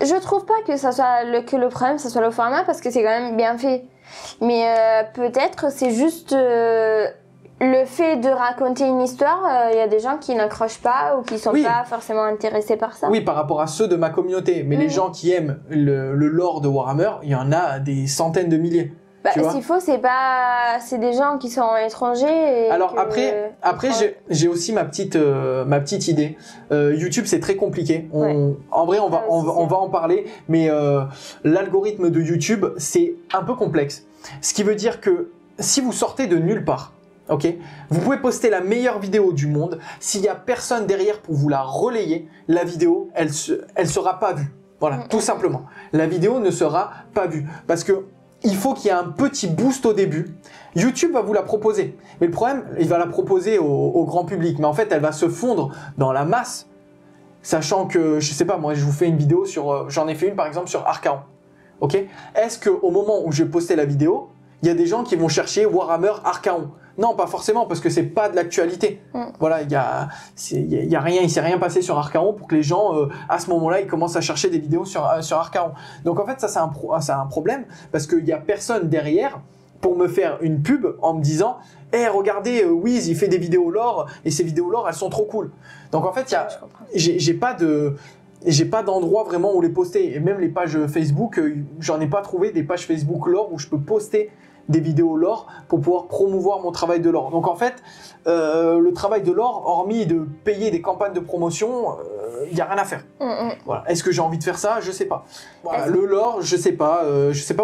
Speaker 1: Je trouve pas que ça soit le problème, ça soit le format, parce que c'est quand même bien fait. Mais peut-être c'est juste le fait de raconter une histoire. Il y a des gens qui n'accrochent pas ou qui sont pas forcément intéressés par ça.
Speaker 2: Oui, par rapport à ceux de ma communauté. Mais les gens qui aiment le lore de Warhammer, il y en a des centaines de milliers.
Speaker 1: Bah, s'il faut, c'est des gens qui sont étrangers. Et
Speaker 2: alors après j'ai aussi ma petite idée. YouTube, c'est très compliqué. En vrai, on va en parler, mais l'algorithme de YouTube, c'est un peu complexe. Ce qui veut dire que si vous sortez de nulle part, ok, vous pouvez poster la meilleure vidéo du monde. S'il y a personne derrière pour vous la relayer, la vidéo, elle sera pas vue. Voilà, tout simplement. La vidéo ne sera pas vue parce que il faut qu'il y ait un petit boost au début. YouTube va vous la proposer. Mais le problème, il va la proposer au grand public. Mais en fait, elle va se fondre dans la masse. Sachant que, je sais pas, moi, je vous fais une vidéo sur... j'en ai fait une, par exemple, sur Archaon. Ok ? Est-ce qu'au moment où je vais poster la vidéo, il y a des gens qui vont chercher Warhammer Archaon ? Non, pas forcément, parce que c'est pas de l'actualité. Voilà, il y a rien, il s'est rien passé sur Archaon pour que les gens, à ce moment-là, ils commencent à chercher des vidéos sur Archaon. Donc en fait, ça c'est un problème, parce qu'il y a personne derrière pour me faire une pub en me disant « Eh, regardez, Wiz, il fait des vidéos lore, et ces vidéos lore, elles sont trop cool. » Donc en fait, j'ai pas d'endroit vraiment où les poster. Et même les pages Facebook, j'en ai pas trouvé des pages Facebook lore où je peux poster des vidéos lore pour pouvoir promouvoir mon travail de lore. Donc en fait, le travail de lore, hormis de payer des campagnes de promotion, il n'y a rien à faire. Voilà. Est-ce que j'ai envie de faire ça? Je sais pas. Voilà. Le lore, je sais pas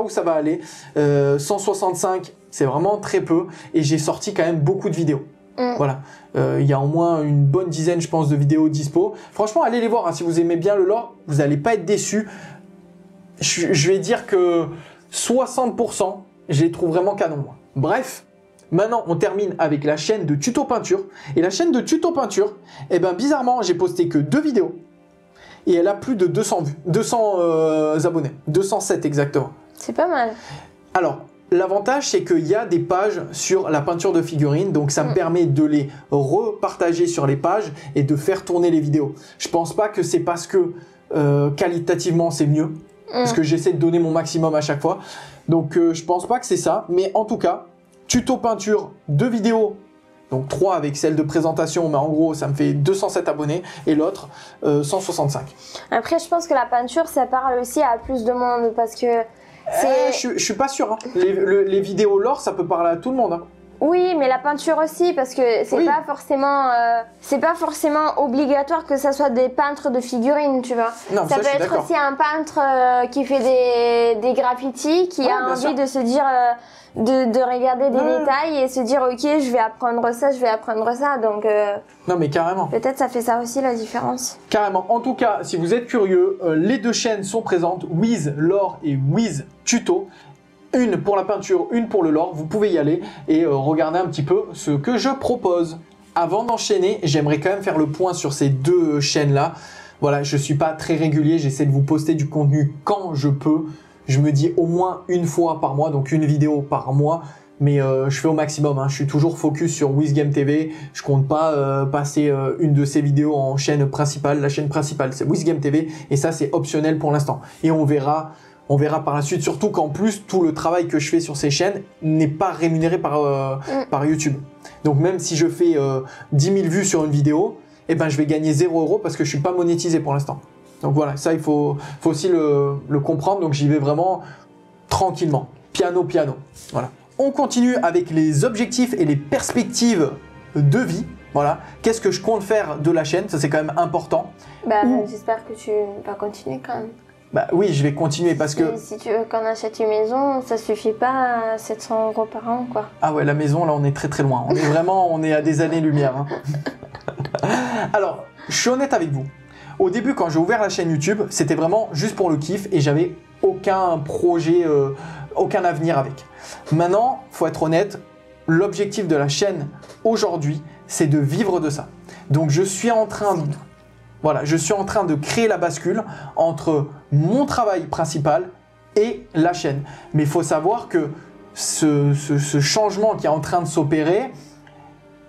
Speaker 2: où ça va aller. 165, c'est vraiment très peu, et j'ai sorti quand même beaucoup de vidéos. Voilà, il y a au moins une bonne dizaine, je pense, de vidéos dispo. Franchement, allez les voir, hein. Si vous aimez bien le lore, vous n'allez pas être déçus. Je vais dire que 60%, je les trouve vraiment canon. Bref, Maintenant, on termine avec la chaîne de tuto peinture. Et la chaîne de tuto peinture, eh ben, bizarrement, j'ai posté que 2 vidéos. Et elle a plus de 200 vues, 200 abonnés, 207 exactement.
Speaker 1: C'est pas mal.
Speaker 2: Alors, l'avantage, c'est qu'il y a des pages sur la peinture de figurines, donc ça me permet de les repartager sur les pages et de faire tourner les vidéos. Je pense pas que c'est parce que qualitativement c'est mieux, parce que j'essaie de donner mon maximum à chaque fois. Donc je pense pas que c'est ça, mais en tout cas, tuto peinture, 2 vidéos, donc 3 avec celle de présentation, mais en gros ça me fait 207 abonnés, et l'autre 165.
Speaker 1: Après, je pense que la peinture, ça parle aussi à plus de monde, parce que
Speaker 2: je suis pas sûr. Hein. Les vidéos lore, ça peut parler à tout le monde. Hein.
Speaker 1: Oui, mais la peinture aussi, parce que c'est pas forcément obligatoire que ça soit des peintres de figurines, tu vois.
Speaker 2: Non,
Speaker 1: ça peut être aussi un peintre qui fait des graffitis, qui a envie de se dire, de regarder des détails et se dire, ok, je vais apprendre ça, donc.
Speaker 2: Non, mais carrément.
Speaker 1: Peut-être ça fait ça aussi la différence.
Speaker 2: Carrément. En tout cas, si vous êtes curieux, les 2 chaînes sont présentes, Wiz Lore et Wiz Tuto. Une pour la peinture, une pour le lore. Vous pouvez y aller et regarder un petit peu ce que je propose. Avant d'enchaîner, j'aimerais quand même faire le point sur ces 2 chaînes-là. Voilà, je suis pas très régulier, j'essaie de vous poster du contenu quand je peux. Je me dis au moins une fois par mois, donc une vidéo par mois. Mais je fais au maximum, hein. Je suis toujours focus sur WizGame TV. Je compte pas passer une de ces vidéos en chaîne principale. La chaîne principale, c'est WizGame TV. Et ça, c'est optionnel pour l'instant. Et on verra par la suite, surtout qu'en plus, tout le travail que je fais sur ces chaînes n'est pas rémunéré par YouTube. Donc même si je fais 10 000 vues sur une vidéo, eh ben, je vais gagner 0 € parce que je suis pas monétisé pour l'instant. Donc voilà, ça il faut aussi le comprendre. Donc j'y vais vraiment tranquillement, piano. Voilà. On continue avec les objectifs et les perspectives de vie. Voilà. Qu'est-ce que je compte faire de la chaîne? Ça c'est quand même important.
Speaker 1: J'espère que tu vas continuer quand même.
Speaker 2: Bah oui, je vais continuer parce que...
Speaker 1: Si tu veux qu'on achète une maison, ça suffit pas à 700 € par an, quoi.
Speaker 2: Ah ouais, la maison, là, on est très loin. On est à des années-lumière. Hein. Alors, je suis honnête avec vous. Au début, quand j'ai ouvert la chaîne YouTube, c'était vraiment juste pour le kiff et j'avais aucun projet, aucun avenir avec. Maintenant, faut être honnête, l'objectif de la chaîne aujourd'hui, c'est de vivre de ça. Donc, je suis en train de créer la bascule entre mon travail principal et la chaîne. Mais il faut savoir que ce changement qui est en train de s'opérer,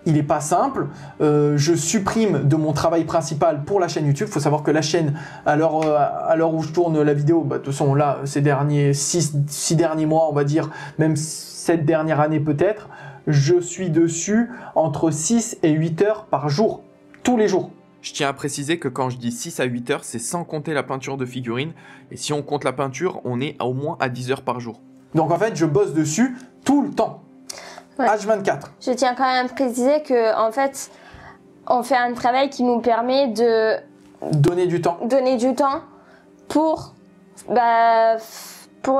Speaker 2: il n'est pas simple. Je supprime de mon travail principal pour la chaîne YouTube. Il faut savoir que la chaîne, à l'heure où je tourne la vidéo, de toute façon là, ces derniers 6 derniers mois, on va dire, même cette dernière année peut-être, je suis dessus entre 6 et 8 heures par jour, tous les jours.
Speaker 3: Je tiens à préciser que quand je dis 6 à 8 heures, c'est sans compter la peinture de figurines. Et si on compte la peinture, on est au moins à 10 heures par jour.
Speaker 2: Donc en fait, je bosse dessus tout le temps.
Speaker 1: Ouais.
Speaker 2: H24.
Speaker 1: Je tiens quand même à préciser que en fait, on fait un travail qui nous permet de
Speaker 2: donner du temps
Speaker 1: pour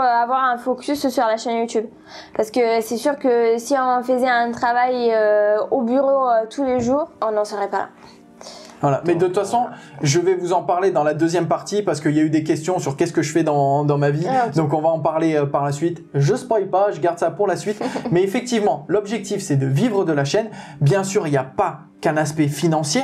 Speaker 1: avoir un focus sur la chaîne YouTube. Parce que c'est sûr que si on faisait un travail au bureau tous les jours, on n'en serait pas là.
Speaker 2: Voilà. Mais de toute façon, je vais vous en parler dans la deuxième partie parce qu'il y a eu des questions sur qu'est-ce que je fais dans ma vie.
Speaker 1: Ah, okay.
Speaker 2: Donc on va en parler par la suite. Je spoil pas, je garde ça pour la suite. Mais effectivement, l'objectif c'est de vivre de la chaîne. Bien sûr, il n'y a pas qu'un aspect financier.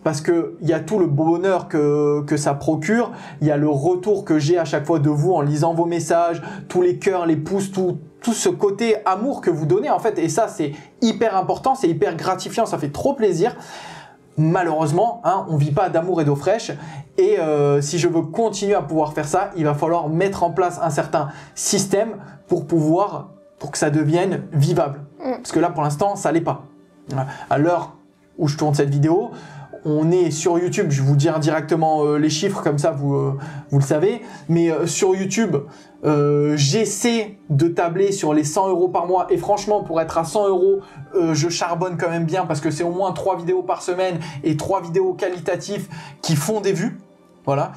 Speaker 2: Parce que il y a tout le bonheur que ça procure, il y a le retour que j'ai à chaque fois de vous en lisant vos messages, tous les cœurs, les pouces, tout ce côté amour que vous donnez en fait. Et ça c'est hyper important, c'est hyper gratifiant, ça fait trop plaisir. Malheureusement, on vit pas d'amour et d'eau fraîche et si je veux continuer à pouvoir faire ça, il va falloir mettre en place un certain système pour que ça devienne vivable. Parce que là pour l'instant ça l'est pas. À l'heure où je tourne cette vidéo, on est sur YouTube, je vais vous dire directement les chiffres, comme ça vous le savez. Mais sur YouTube, j'essaie de tabler sur les 100 € par mois. Et franchement, pour être à 100 €, je charbonne quand même bien parce que c'est au moins 3 vidéos par semaine et 3 vidéos qualitatives qui font des vues. Voilà.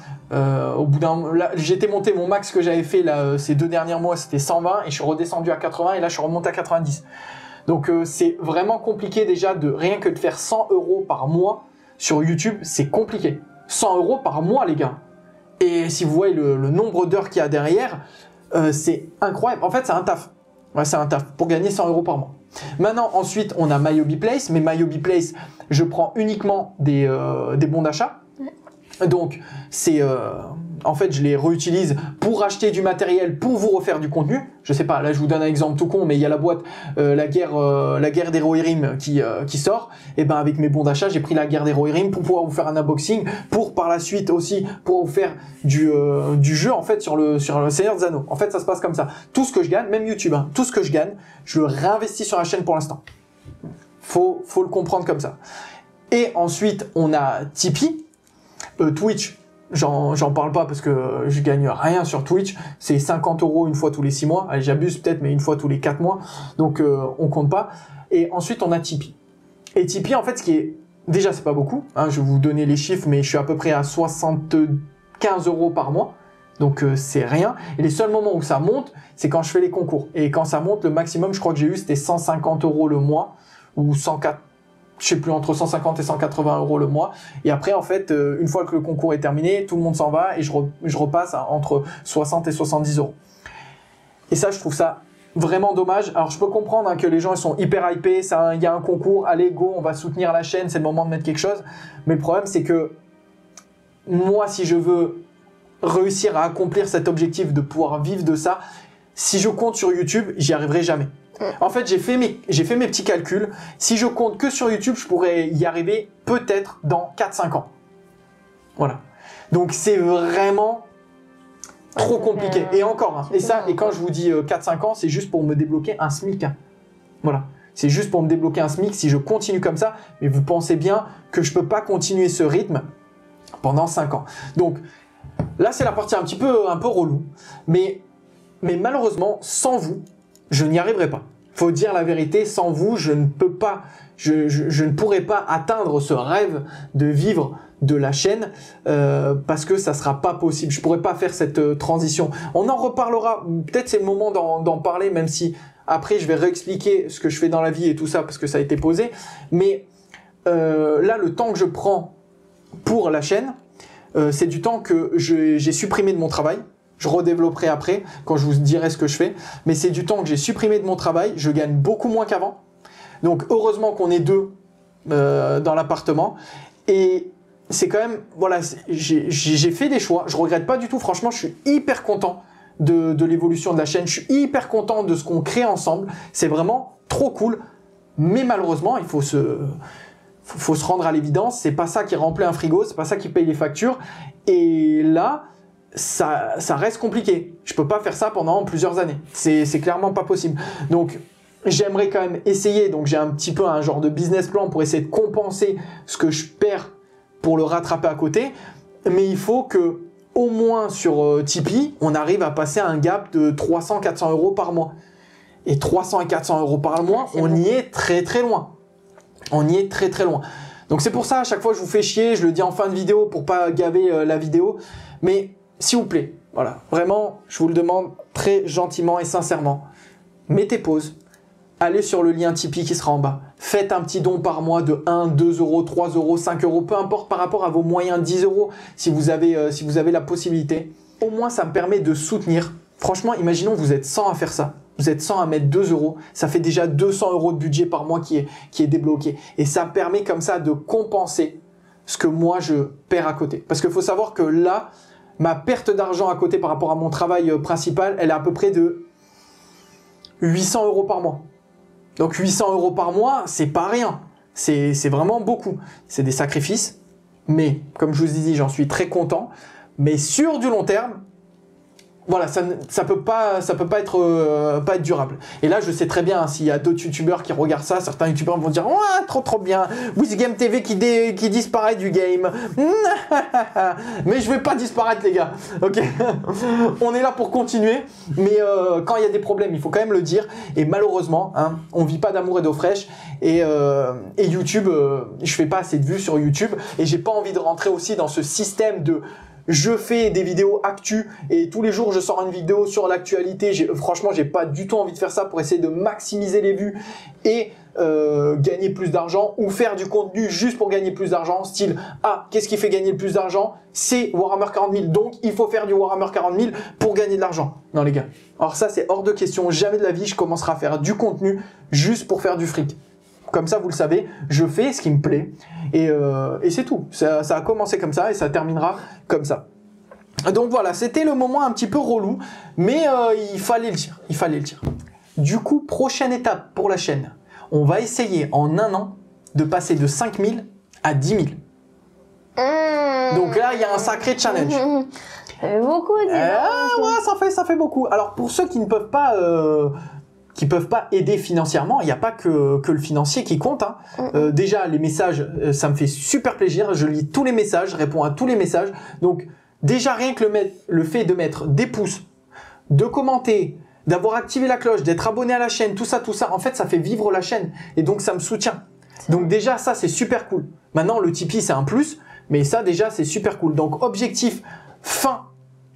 Speaker 2: Au bout d'un, j'étais monté, mon max que j'avais fait là, ces 2 derniers mois, c'était 120 et je suis redescendu à 80 et là je suis remonté à 90. Donc c'est vraiment compliqué déjà rien que de faire 100 € par mois. Sur YouTube, c'est compliqué. 100 € par mois, les gars. Et si vous voyez le nombre d'heures qu'il y a derrière, c'est incroyable. En fait, c'est un taf. Ouais, c'est un taf pour gagner 100 € par mois. Maintenant, ensuite, on a MyHobbyPlace, mais MyHobbyPlace, je prends uniquement des bons d'achat. Donc, c'est en fait, je les réutilise pour acheter du matériel, pour vous refaire du contenu. Je sais pas, là, je vous donne un exemple tout con, mais il y a la boîte la guerre des Rohirrim qui sort. Et ben, avec mes bons d'achat, j'ai pris la guerre des Rohirrim pour pouvoir vous faire un unboxing, pour par la suite aussi pour vous faire du jeu en fait sur le Seigneur des Anneaux. En fait, ça se passe comme ça. Tout ce que je gagne, même YouTube, hein, tout ce que je gagne, je le réinvestis sur la chaîne pour l'instant. Faut le comprendre comme ça. Et ensuite, on a Tipeee. Twitch, j'en parle pas parce que je gagne rien sur Twitch. C'est 50 € une fois tous les 6 mois. Allez, j'abuse peut-être, mais une fois tous les 4 mois. Donc, on compte pas. Et ensuite, on a Tipeee. Et Tipeee, en fait, ce qui est... Déjà, c'est pas beaucoup. Hein, je vais vous donner les chiffres, mais je suis à peu près à 75 € par mois. Donc, c'est rien. Et les seuls moments où ça monte, c'est quand je fais les concours. Et quand ça monte, le maximum, je crois que j'ai eu, c'était 150 € le mois. Ou 104, je sais plus, entre 150 et 180 € le mois. Et après, en fait, une fois que le concours est terminé, tout le monde s'en va et je repasse entre 60 et 70 €. Et ça, je trouve ça vraiment dommage. Alors, je peux comprendre hein, que les gens ils sont hyper hypés. Il y a un concours, allez, go, on va soutenir la chaîne, c'est le moment de mettre quelque chose. Mais le problème, c'est que moi, si je veux réussir à accomplir cet objectif de pouvoir vivre de ça, si je compte sur YouTube, j'y arriverai jamais. En fait, j'ai fait mes petits calculs. Si je compte que sur YouTube, je pourrais y arriver peut-être dans 4-5 ans. Voilà. Donc, c'est vraiment trop compliqué. Et encore, hein. Et quand je vous dis 4-5 ans, c'est juste pour me débloquer un SMIC. Hein. Voilà. C'est juste pour me débloquer un SMIC si je continue comme ça. Mais vous pensez bien que je peux pas continuer ce rythme pendant 5 ans. Donc, là, c'est la partie un peu relou. Mais malheureusement, sans vous, je n'y arriverai pas. Faut dire la vérité, sans vous, je ne peux pas, je ne pourrai pas atteindre ce rêve de vivre de la chaîne parce que ça sera pas possible. Je pourrais pas faire cette transition. On en reparlera. Peut-être c'est le moment d'en parler, même si après je vais réexpliquer ce que je fais dans la vie et tout ça parce que ça a été posé. Mais là, le temps que je prends pour la chaîne, c'est du temps que j'ai supprimé de mon travail. Je redévelopperai après quand je vous dirai ce que je fais. Mais c'est du temps que j'ai supprimé de mon travail. Je gagne beaucoup moins qu'avant. Donc heureusement qu'on est deux dans l'appartement. Et c'est quand même... Voilà, j'ai fait des choix. Je regrette pas du tout. Franchement, je suis hyper content de l'évolution de la chaîne. Je suis hyper content de ce qu'on crée ensemble. C'est vraiment trop cool. Mais malheureusement, il faut se rendre à l'évidence. C'est pas ça qui remplit un frigo. C'est pas ça qui paye les factures. Et là... Ça reste compliqué. Je peux pas faire ça pendant plusieurs années. C'est clairement pas possible. Donc, j'aimerais quand même essayer. Donc, j'ai un petit peu un genre de business plan pour essayer de compenser ce que je perds pour le rattraper à côté. Mais il faut que, au moins sur Tipeee, on arrive à passer un gap de 300-400 € par mois. Et 300 et 400 € par mois, on y est très très loin. On y est très très loin. Donc, c'est pour ça, à chaque fois, je vous fais chier. Je le dis en fin de vidéo pour pas gaver la vidéo. Mais s'il vous plaît, voilà, vraiment, je vous le demande très gentiment et sincèrement, mettez pause, allez sur le lien Tipeee qui sera en bas, faites un petit don par mois de 1, 2 €, 3 €, 5 €, peu importe par rapport à vos moyens, 10 € si vous avez la possibilité. Au moins, ça me permet de soutenir. Franchement, imaginons vous êtes 100 à faire ça. Vous êtes 100 à mettre 2 €, ça fait déjà 200 € de budget par mois qui est débloqué. Et ça me permet comme ça de compenser ce que moi je perds à côté. Parce qu'il faut savoir que là, ma perte d'argent à côté par rapport à mon travail principal, elle est à peu près de 800 € par mois. Donc 800 € par mois, c'est pas rien. C'est vraiment beaucoup. C'est des sacrifices. Mais comme je vous ai dit, j'en suis très content. Mais sur du long terme, voilà, ça peut pas être durable. Et là, je sais très bien, hein, s'il y a d'autres youtubeurs qui regardent ça, certains youtubeurs vont dire « Ouais, trop bien, WizGame TV qui disparaît du game. » Mais je vais pas disparaître, les gars. Ok. On est là pour continuer. Mais quand il y a des problèmes, il faut quand même le dire. Et malheureusement, hein, on vit pas d'amour et d'eau fraîche. Et YouTube, je fais pas assez de vues sur YouTube. Et j'ai pas envie de rentrer aussi dans ce système de je fais des vidéos actu et tous les jours je sors une vidéo sur l'actualité. Franchement, j'ai pas du tout envie de faire ça pour essayer de maximiser les vues et gagner plus d'argent ou faire du contenu juste pour gagner plus d'argent. Style, ah, qu'est-ce qui fait gagner le plus d'argent? C'est Warhammer 40 000. Donc, il faut faire du Warhammer 40 000 pour gagner de l'argent. Non, les gars. Alors ça, c'est hors de question. Jamais de la vie, je commencerai à faire du contenu juste pour faire du fric. Comme ça, vous le savez, je fais ce qui me plaît et c'est tout. Ça a commencé comme ça et ça terminera comme ça. Donc voilà, c'était le moment un petit peu relou, mais il fallait le dire. Il fallait le dire. Du coup, prochaine étape pour la chaîne. On va essayer en un an de passer de 5 000 à 10 000. Donc là, il y a un sacré challenge.
Speaker 1: Ça fait beaucoup, dis donc.
Speaker 2: Ouais, ça fait beaucoup. Alors pour ceux qui ne peuvent pas aider financièrement, il n'y a pas que le financier qui compte. Hein. Déjà, les messages, ça me fait super plaisir. Je lis tous les messages, je réponds à tous les messages. Donc déjà, rien que le fait de mettre des pouces, de commenter, d'avoir activé la cloche, d'être abonné à la chaîne, tout ça, en fait, ça fait vivre la chaîne. Et donc, ça me soutient. Donc déjà, ça, c'est super cool. Maintenant, le Tipeee, c'est un plus. Mais ça, déjà, c'est super cool. Donc, objectif fin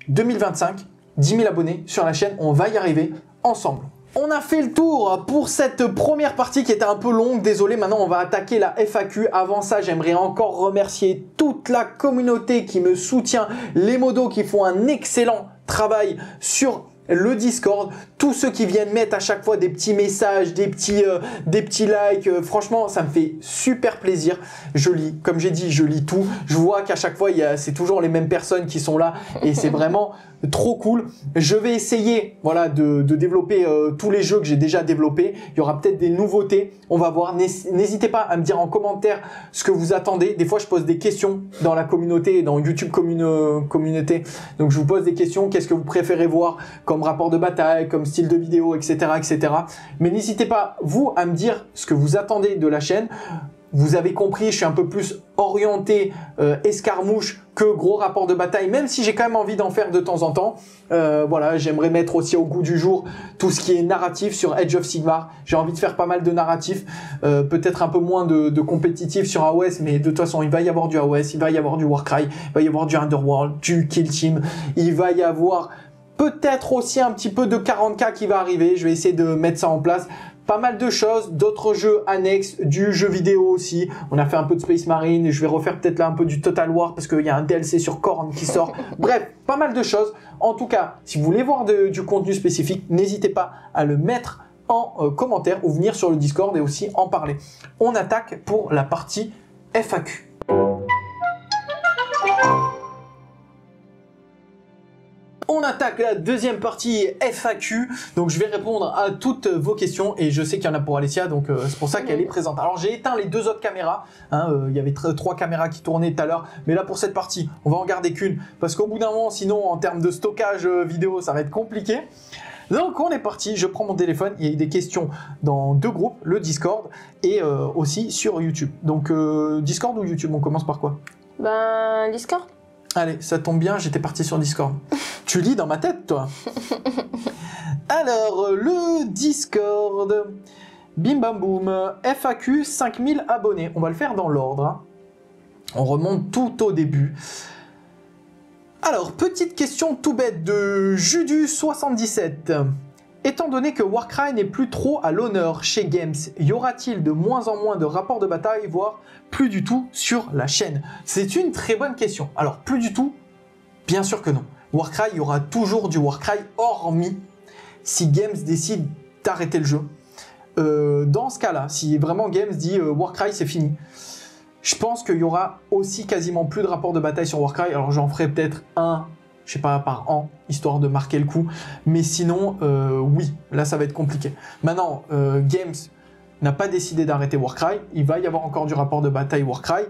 Speaker 2: 2025, 10 000 abonnés sur la chaîne. On va y arriver ensemble. On a fait le tour pour cette première partie qui était un peu longue. Désolé, maintenant, on va attaquer la FAQ. Avant ça, j'aimerais encore remercier toute la communauté qui me soutient. Les modos qui font un excellent travail sur le Discord, tous ceux qui viennent mettre à chaque fois des petits messages, des petits likes, franchement ça me fait super plaisir. Je lis, comme j'ai dit, je lis tout. Je vois qu'à chaque fois c'est toujours les mêmes personnes qui sont là et c'est vraiment trop cool. Je vais essayer voilà, de développer tous les jeux que j'ai déjà développés. Il y aura peut-être des nouveautés, on va voir. N'hésitez pas à me dire en commentaire ce que vous attendez. Des fois je pose des questions dans la communauté, dans YouTube communauté. Donc je vous pose des questions, qu'est-ce que vous préférez voir comme rapport de bataille, comme style de vidéo, etc. etc. Mais n'hésitez pas, vous, à me dire ce que vous attendez de la chaîne. Vous avez compris, je suis un peu plus orienté escarmouche que gros rapport de bataille, même si j'ai quand même envie d'en faire de temps en temps. Voilà, j'aimerais mettre aussi au goût du jour tout ce qui est narratif sur Age of Sigmar. J'ai envie de faire pas mal de narratifs, peut-être un peu moins de compétitif sur AOS, mais de toute façon, il va y avoir du AOS, il va y avoir du Warcry, il va y avoir du Underworld, du Kill Team, il va y avoir peut-être aussi un petit peu de 40K qui va arriver. Je vais essayer de mettre ça en place. Pas mal de choses, d'autres jeux annexes, du jeu vidéo aussi. On a fait un peu de Space Marine et je vais refaire peut-être là un peu du Total War parce qu'il y a un DLC sur Khorne qui sort. Bref, pas mal de choses. En tout cas, si vous voulez voir du contenu spécifique, n'hésitez pas à le mettre en commentaire ou venir sur le Discord et aussi en parler. On attaque pour la partie FAQ. On attaque la deuxième partie FAQ, donc je vais répondre à toutes vos questions et je sais qu'il y en a pour Alessia, donc c'est pour ça qu'elle est présente. Alors j'ai éteint les deux autres caméras, hein, il y avait 3 caméras qui tournaient tout à l'heure, mais là pour cette partie, on va en garder qu'une, parce qu'au bout d'un moment, sinon en termes de stockage vidéo, ça va être compliqué. Donc on est parti, je prends mon téléphone, il y a des questions dans 2 groupes, le Discord et aussi sur YouTube. Donc Discord ou YouTube, on commence par quoi?
Speaker 1: Ben, Discord.
Speaker 2: Allez, ça tombe bien, j'étais parti sur Discord. Tu lis dans ma tête, toi. Alors, le Discord. Bim bam boum. FAQ, 5000 abonnés. On va le faire dans l'ordre. Hein. On remonte tout au début. Alors, petite question tout bête de Judu77. Étant donné que Warcry n'est plus trop à l'honneur chez Games, y aura-t-il de moins en moins de rapports de bataille, voire plus du tout sur la chaîne? C'est une très bonne question. Alors, plus du tout? Bien sûr que non. Warcry, il y aura toujours du Warcry, hormis si Games décide d'arrêter le jeu. Dans ce cas-là, si vraiment Games dit Warcry, c'est fini, je pense qu'il y aura aussi quasiment plus de rapports de bataille sur Warcry. Alors, j'en ferai peut-être un, je sais pas, par an, histoire de marquer le coup. Mais sinon, oui, là, ça va être compliqué. Maintenant, Games n'a pas décidé d'arrêter Warcry. Il va y avoir encore du rapport de bataille Warcry.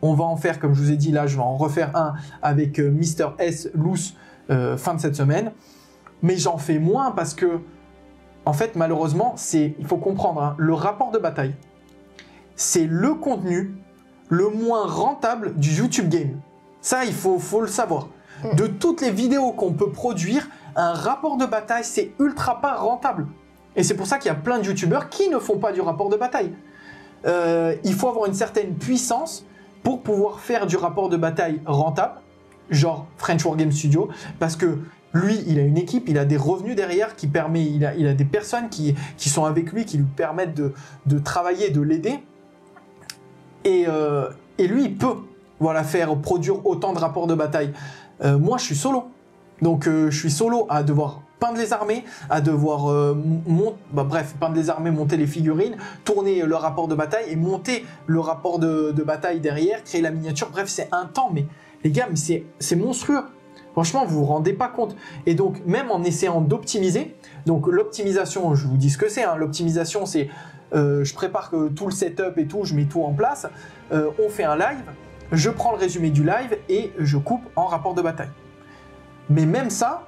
Speaker 2: On va en faire, comme je vous ai dit, là, je vais en refaire un avec Mr. S. Loose fin de cette semaine. Mais j'en fais moins parce que, en fait, malheureusement, il faut comprendre, hein, le rapport de bataille, c'est le contenu le moins rentable du YouTube Game. Ça, il faut le savoir. De toutes les vidéos qu'on peut produire, un rapport de bataille, c'est ultra pas rentable. Et c'est pour ça qu'il y a plein de youtubeurs qui ne font pas du rapport de bataille. Il faut avoir une certaine puissance pour pouvoir faire du rapport de bataille rentable. genre French Wargame Studio, parce que lui, il a une équipe, il a des revenus derrière qui permet, il a des personnes qui sont avec lui, qui lui permettent de travailler, de l'aider. Et lui, il peut produire autant de rapports de bataille. Moi, je suis solo. Donc, je suis solo à devoir peindre les armées, à devoir peindre les armées, monter les figurines, tourner le rapport de bataille et monter le rapport de bataille derrière, créer la miniature. Bref, c'est un temps, mais les gars, mais c'est monstrueux. Franchement, vous vous rendez pas compte. Et donc, même en essayant d'optimiser, donc l'optimisation, je vous dis ce que c'est, hein, l'optimisation, c'est je prépare tout le setup et tout, je mets tout en place, on fait un live, je prends le résumé du live et je coupe en rapport de bataille. Mais même ça,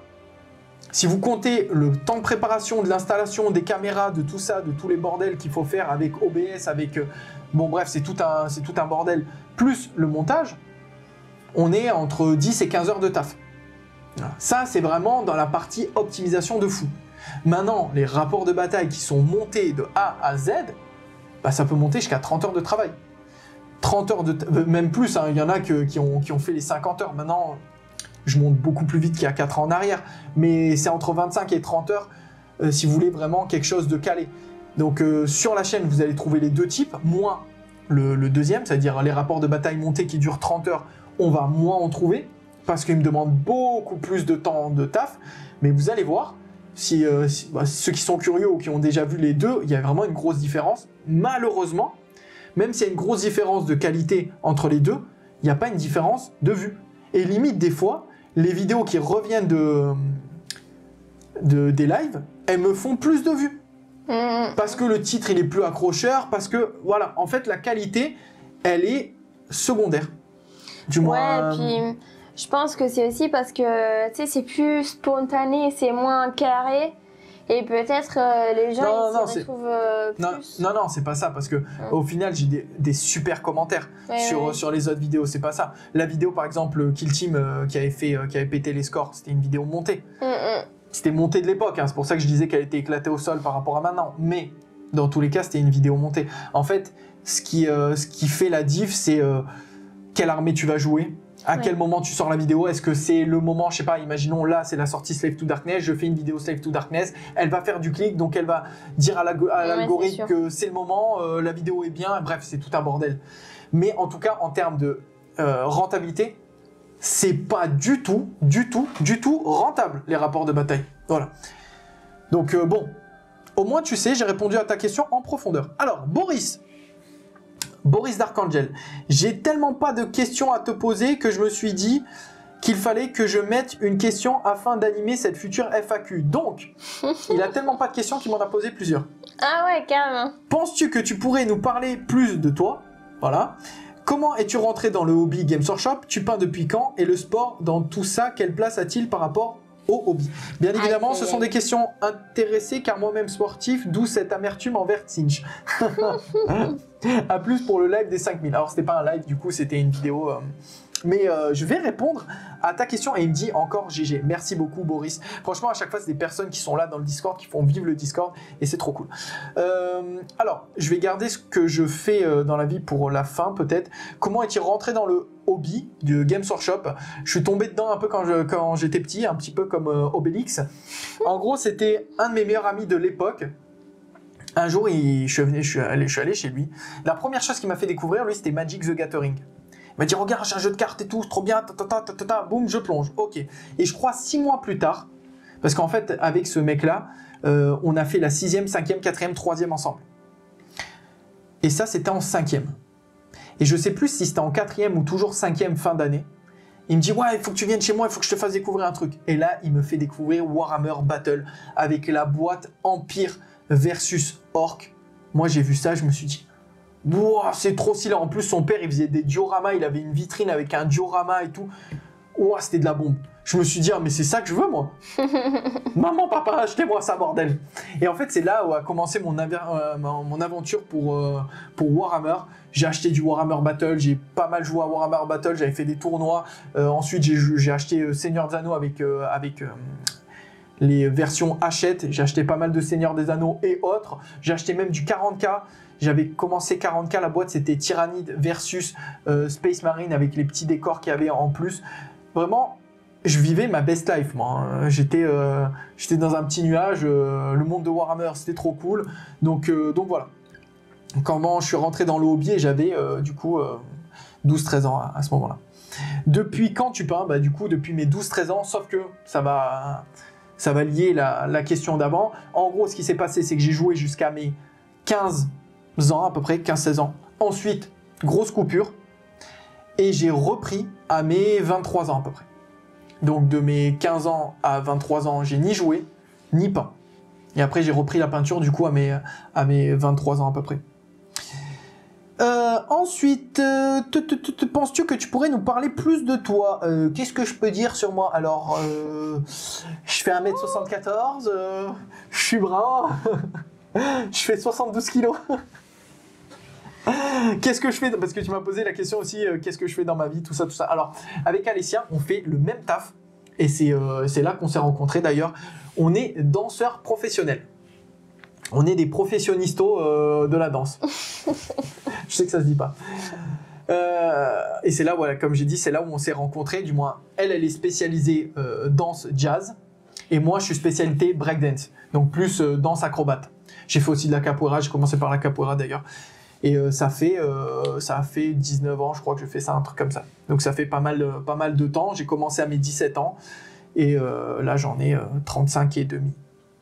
Speaker 2: si vous comptez le temps de préparation, de l'installation, des caméras, de tout ça, de tous les bordels qu'il faut faire avec OBS, avec... bon bref, c'est tout un bordel, plus le montage, on est entre 10 et 15 heures de taf. Ça, c'est vraiment dans la partie optimisation de fou. Maintenant, les rapports de bataille qui sont montés de A à Z, bah, ça peut monter jusqu'à 30 heures de travail. 30 heures même plus, hein, il y en a qui ont fait les 50 heures. Maintenant, je monte beaucoup plus vite qu'il y a 4 ans en arrière, mais c'est entre 25 et 30 heures si vous voulez vraiment quelque chose de calé. Donc sur la chaîne, vous allez trouver les deux types, moins le deuxième, c'est-à-dire les rapports de bataille montés qui durent 30 heures, on va moins en trouver, parce qu'ils me demandent beaucoup plus de temps de taf, mais vous allez voir, ceux qui sont curieux ou qui ont déjà vu les deux, il y a vraiment une grosse différence. Malheureusement, même s'il y a une grosse différence de qualité entre les deux, il n'y a pas une différence de vue. Et limite, des fois, les vidéos qui reviennent des lives, elles me font plus de vues. Parce que le titre, il est plus accrocheur, parce que, voilà, en fait, la qualité, elle est secondaire. Du moins...
Speaker 1: Ouais, puis je pense que c'est aussi parce que, tu sais, c'est plus spontané, c'est moins carré. Et peut-être les gens ils se retrouvent plus.
Speaker 2: Non, c'est pas ça, parce que au final, j'ai des super commentaires sur les autres vidéos, c'est pas ça. La vidéo, par exemple, Kill Team qui avait pété les scores, c'était une vidéo montée. C'était monté de l'époque, hein, c'est pour ça que je disais qu'elle était éclatée au sol par rapport à maintenant. Mais dans tous les cas, c'était une vidéo montée. En fait, ce qui fait la diff, c'est quelle armée tu vas jouer. À quel moment tu sors la vidéo? Est-ce que c'est le moment, je sais pas, imaginons là c'est la sortie Slave to Darkness, je fais une vidéo Slave to Darkness, elle va faire du clic, donc elle va dire à l'algorithme que c'est le moment, la vidéo est bien, bref, c'est tout un bordel. Mais en tout cas, en termes de rentabilité, c'est pas du tout rentable les rapports de bataille. Voilà. Donc bon, au moins tu sais, j'ai répondu à ta question en profondeur. Alors, Boris Darkangel, j'ai tellement pas de questions à te poser que je me suis dit qu'il fallait que je mette une question afin d'animer cette future FAQ. Donc, il a tellement pas de questions qu'il m'en a posé plusieurs.
Speaker 1: Ah ouais, carrément.
Speaker 2: Penses-tu que tu pourrais nous parler plus de toi? Voilà. Comment es-tu rentré dans le hobby Games Workshop? Tu peins depuis quand? Et le sport, dans tout ça, quelle place a-t-il par rapport au hobby? Bien évidemment, ce sont des questions intéressées car moi-même sportif, d'où cette amertume envers Tsinch. A plus pour le live des 5000. Alors, c'était pas un live, du coup, c'était une vidéo. Mais je vais répondre à ta question et il me dit encore GG. Merci beaucoup, Boris. Franchement, à chaque fois, c'est des personnes qui sont là dans le Discord, qui font vivre le Discord et c'est trop cool. Alors, je vais garder ce que je fais dans la vie pour la fin, peut-être. Comment es-tu rentré dans le hobby du Games Workshop? Je suis tombé dedans un peu quand j'étais petit, un petit peu comme Obélix. En gros, c'était un de mes meilleurs amis de l'époque. Un jour, je suis allé chez lui. La première chose qu'il m'a fait découvrir, lui, c'était Magic the Gathering. Il m'a dit, regarde, j'ai un jeu de cartes et tout, c'est trop bien, boum, je plonge. Ok. Et je crois 6 mois plus tard, parce qu'en fait, avec ce mec-là, on a fait la 6e, 5e, 4e, 3e ensemble. Et ça, c'était en 5e. Et je sais plus si c'était en 4e ou toujours 5e fin d'année. Il me dit, ouais, il faut que tu viennes chez moi, il faut que je te fasse découvrir un truc. Et là, il me fait découvrir Warhammer Battle avec la boîte Empire versus Orc. Moi, j'ai vu ça, je me suis dit, wow, c'est trop stylé. En plus, son père, il faisait des dioramas, il avait une vitrine avec un diorama et tout. Wow, c'était de la bombe. Je me suis dit, ah, mais c'est ça que je veux, moi. Maman, papa, achetez-moi ça, bordel. Et en fait, c'est là où a commencé mon aventure pour Warhammer. J'ai acheté du Warhammer Battle, j'ai pas mal joué à Warhammer Battle, j'avais fait des tournois. Ensuite, j'ai acheté Seigneur des Anneaux avec les versions Hachette. J'ai acheté pas mal de Seigneur des Anneaux et autres. J'ai acheté même du 40K. J'avais commencé 40K, la boîte c'était Tyrannide versus Space Marine avec les petits décors qu'il y avait en plus. vraiment, je vivais ma best life, moi. Hein. J'étais dans un petit nuage, le monde de Warhammer, c'était trop cool. Donc voilà. Quand je suis rentré dans le hobby, j'avais du coup 12-13 ans à ce moment-là. Depuis quand tu peins? Bah, du coup, depuis mes 12-13 ans, sauf que ça va lier la question d'avant. En gros, ce qui s'est passé, c'est que j'ai joué jusqu'à mes 15 ans, à peu près, 15-16 ans. Ensuite, grosse coupure. Et j'ai repris à mes 23 ans, à peu près. Donc, de mes 15 ans à 23 ans, j'ai ni joué, ni peint. Et après, j'ai repris la peinture, du coup, à mes 23 ans, à peu près. Ensuite, penses-tu que tu pourrais nous parler plus de toi? Qu'est-ce que je peux dire sur moi? Alors, je fais 1m74, je suis brun, je fais 72 kilos. Qu'est-ce que je fais? Parce que tu m'as posé la question aussi, qu'est-ce que je fais dans ma vie, tout ça. Alors, avec Alessia, on fait le même taf, et c'est là qu'on s'est rencontrés d'ailleurs. On est danseurs professionnels. On est des professionnistos de la danse. Je sais que ça se dit pas. Et c'est là, voilà, comme j'ai dit, c'est là où on s'est rencontrés. Du moins, elle est spécialisée danse jazz. Et moi, je suis spécialité breakdance. Donc plus danse acrobate. J'ai fait aussi de la capoeira. J'ai commencé par la capoeira d'ailleurs. Et ça a fait 19 ans, je crois que je fais ça, un truc comme ça. Donc ça fait pas mal de temps. J'ai commencé à mes 17 ans. Et là, j'en ai 35 et demi.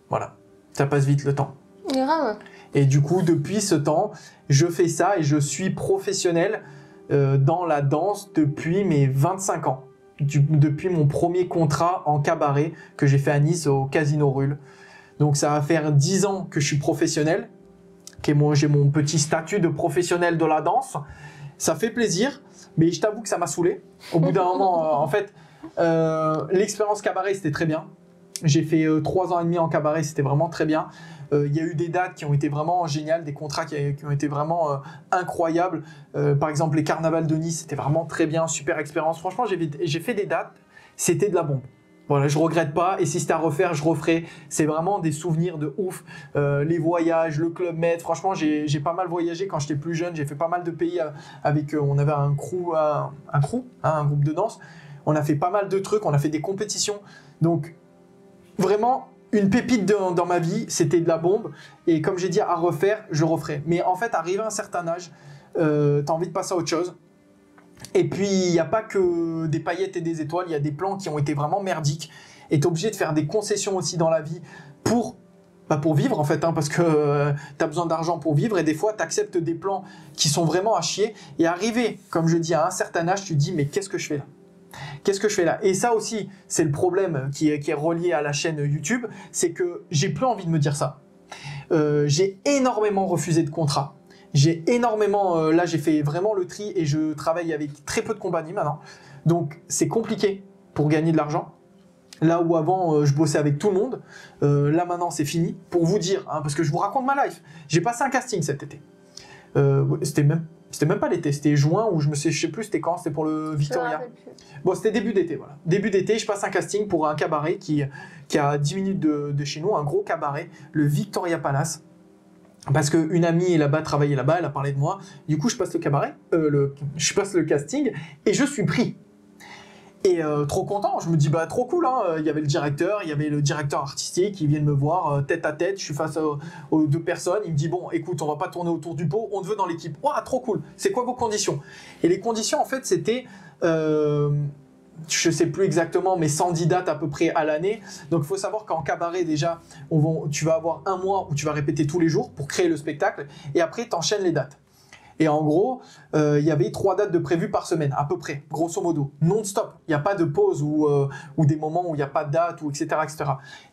Speaker 2: Voilà. Ça passe vite le temps.
Speaker 1: Grave.
Speaker 2: Et du coup, depuis ce temps, je fais ça et je suis professionnel dans la danse depuis mes 25 ans. Depuis mon premier contrat en cabaret que j'ai fait à Nice au Casino Rulle. Donc ça va faire 10 ans que je suis professionnel. J'ai mon petit statut de professionnel de la danse. Ça fait plaisir, mais je t'avoue que ça m'a saoulé. Au bout d'un moment, en fait, l'expérience cabaret, c'était très bien. J'ai fait 3 ans et demi en cabaret, c'était vraiment très bien. Il y a eu des dates qui ont été vraiment géniales, des contrats qui ont été vraiment incroyables. Par exemple, les carnavals de Nice, c'était vraiment très bien, super expérience. Franchement, j'ai fait des dates, c'était de la bombe. Voilà, je regrette pas. Et si c'était à refaire, je referai. C'est vraiment des souvenirs de ouf. Les voyages, le Club Med. Franchement, j'ai pas mal voyagé quand j'étais plus jeune. J'ai fait pas mal de pays avec. On avait un crew, un groupe de danse. On a fait pas mal de trucs. On a fait des compétitions. Donc, vraiment, une pépite dans ma vie. C'était de la bombe. Et comme j'ai dit, à refaire, je referai. Mais en fait, arrivé à un certain âge, t'as envie de passer à autre chose. Et puis, il n'y a pas que des paillettes et des étoiles, il y a des plans qui ont été vraiment merdiques. Et tu es obligé de faire des concessions aussi dans la vie pour vivre en fait, hein, parce que tu as besoin d'argent pour vivre. Et des fois, tu acceptes des plans qui sont vraiment à chier. Et arrivé, comme je dis, à un certain âge, tu te dis, mais qu'est-ce que je fais là? Qu'est-ce que je fais là? Et ça aussi, c'est le problème qui est relié à la chaîne YouTube, c'est que j'ai plus envie de me dire ça. J'ai énormément refusé de contrats. J'ai énormément, là j'ai fait vraiment le tri et je travaille avec très peu de compagnies maintenant. Donc c'est compliqué pour gagner de l'argent. Là où avant je bossais avec tout le monde, là maintenant c'est fini. Pour vous dire, hein, parce que je vous raconte ma life. J'ai passé un casting cet été. C'était même pas l'été, c'était juin ou je sais plus c'était quand, c'était pour le Victoria. Bon, c'était début d'été, voilà. Début d'été, je passe un casting pour un cabaret qui a 10 minutes de chez nous, un gros cabaret, le Victoria Palace. Parce qu'une amie là-bas travaillait là-bas, elle a parlé de moi. Du coup, je passe je passe le casting et je suis pris. Et trop content, je me dis trop cool. Hein. Il y avait le directeur artistique qui vient me voir tête à tête. Je suis face aux deux personnes. Il me dit bon, écoute, on va pas tourner autour du pot, on te veut dans l'équipe. Ouah, trop cool. C'est quoi vos conditions? Et les conditions, en fait, c'était je sais plus exactement, mais 110 dates à peu près à l'année. Donc, il faut savoir qu'en cabaret, déjà, tu vas avoir un mois où tu vas répéter tous les jours pour créer le spectacle. Et après, tu enchaînes les dates. Et en gros, il y avait 3 dates de prévues par semaine, à peu près, grosso modo, non-stop. Il n'y a pas de pause ou des moments où il n'y a pas de date, ou etc., etc.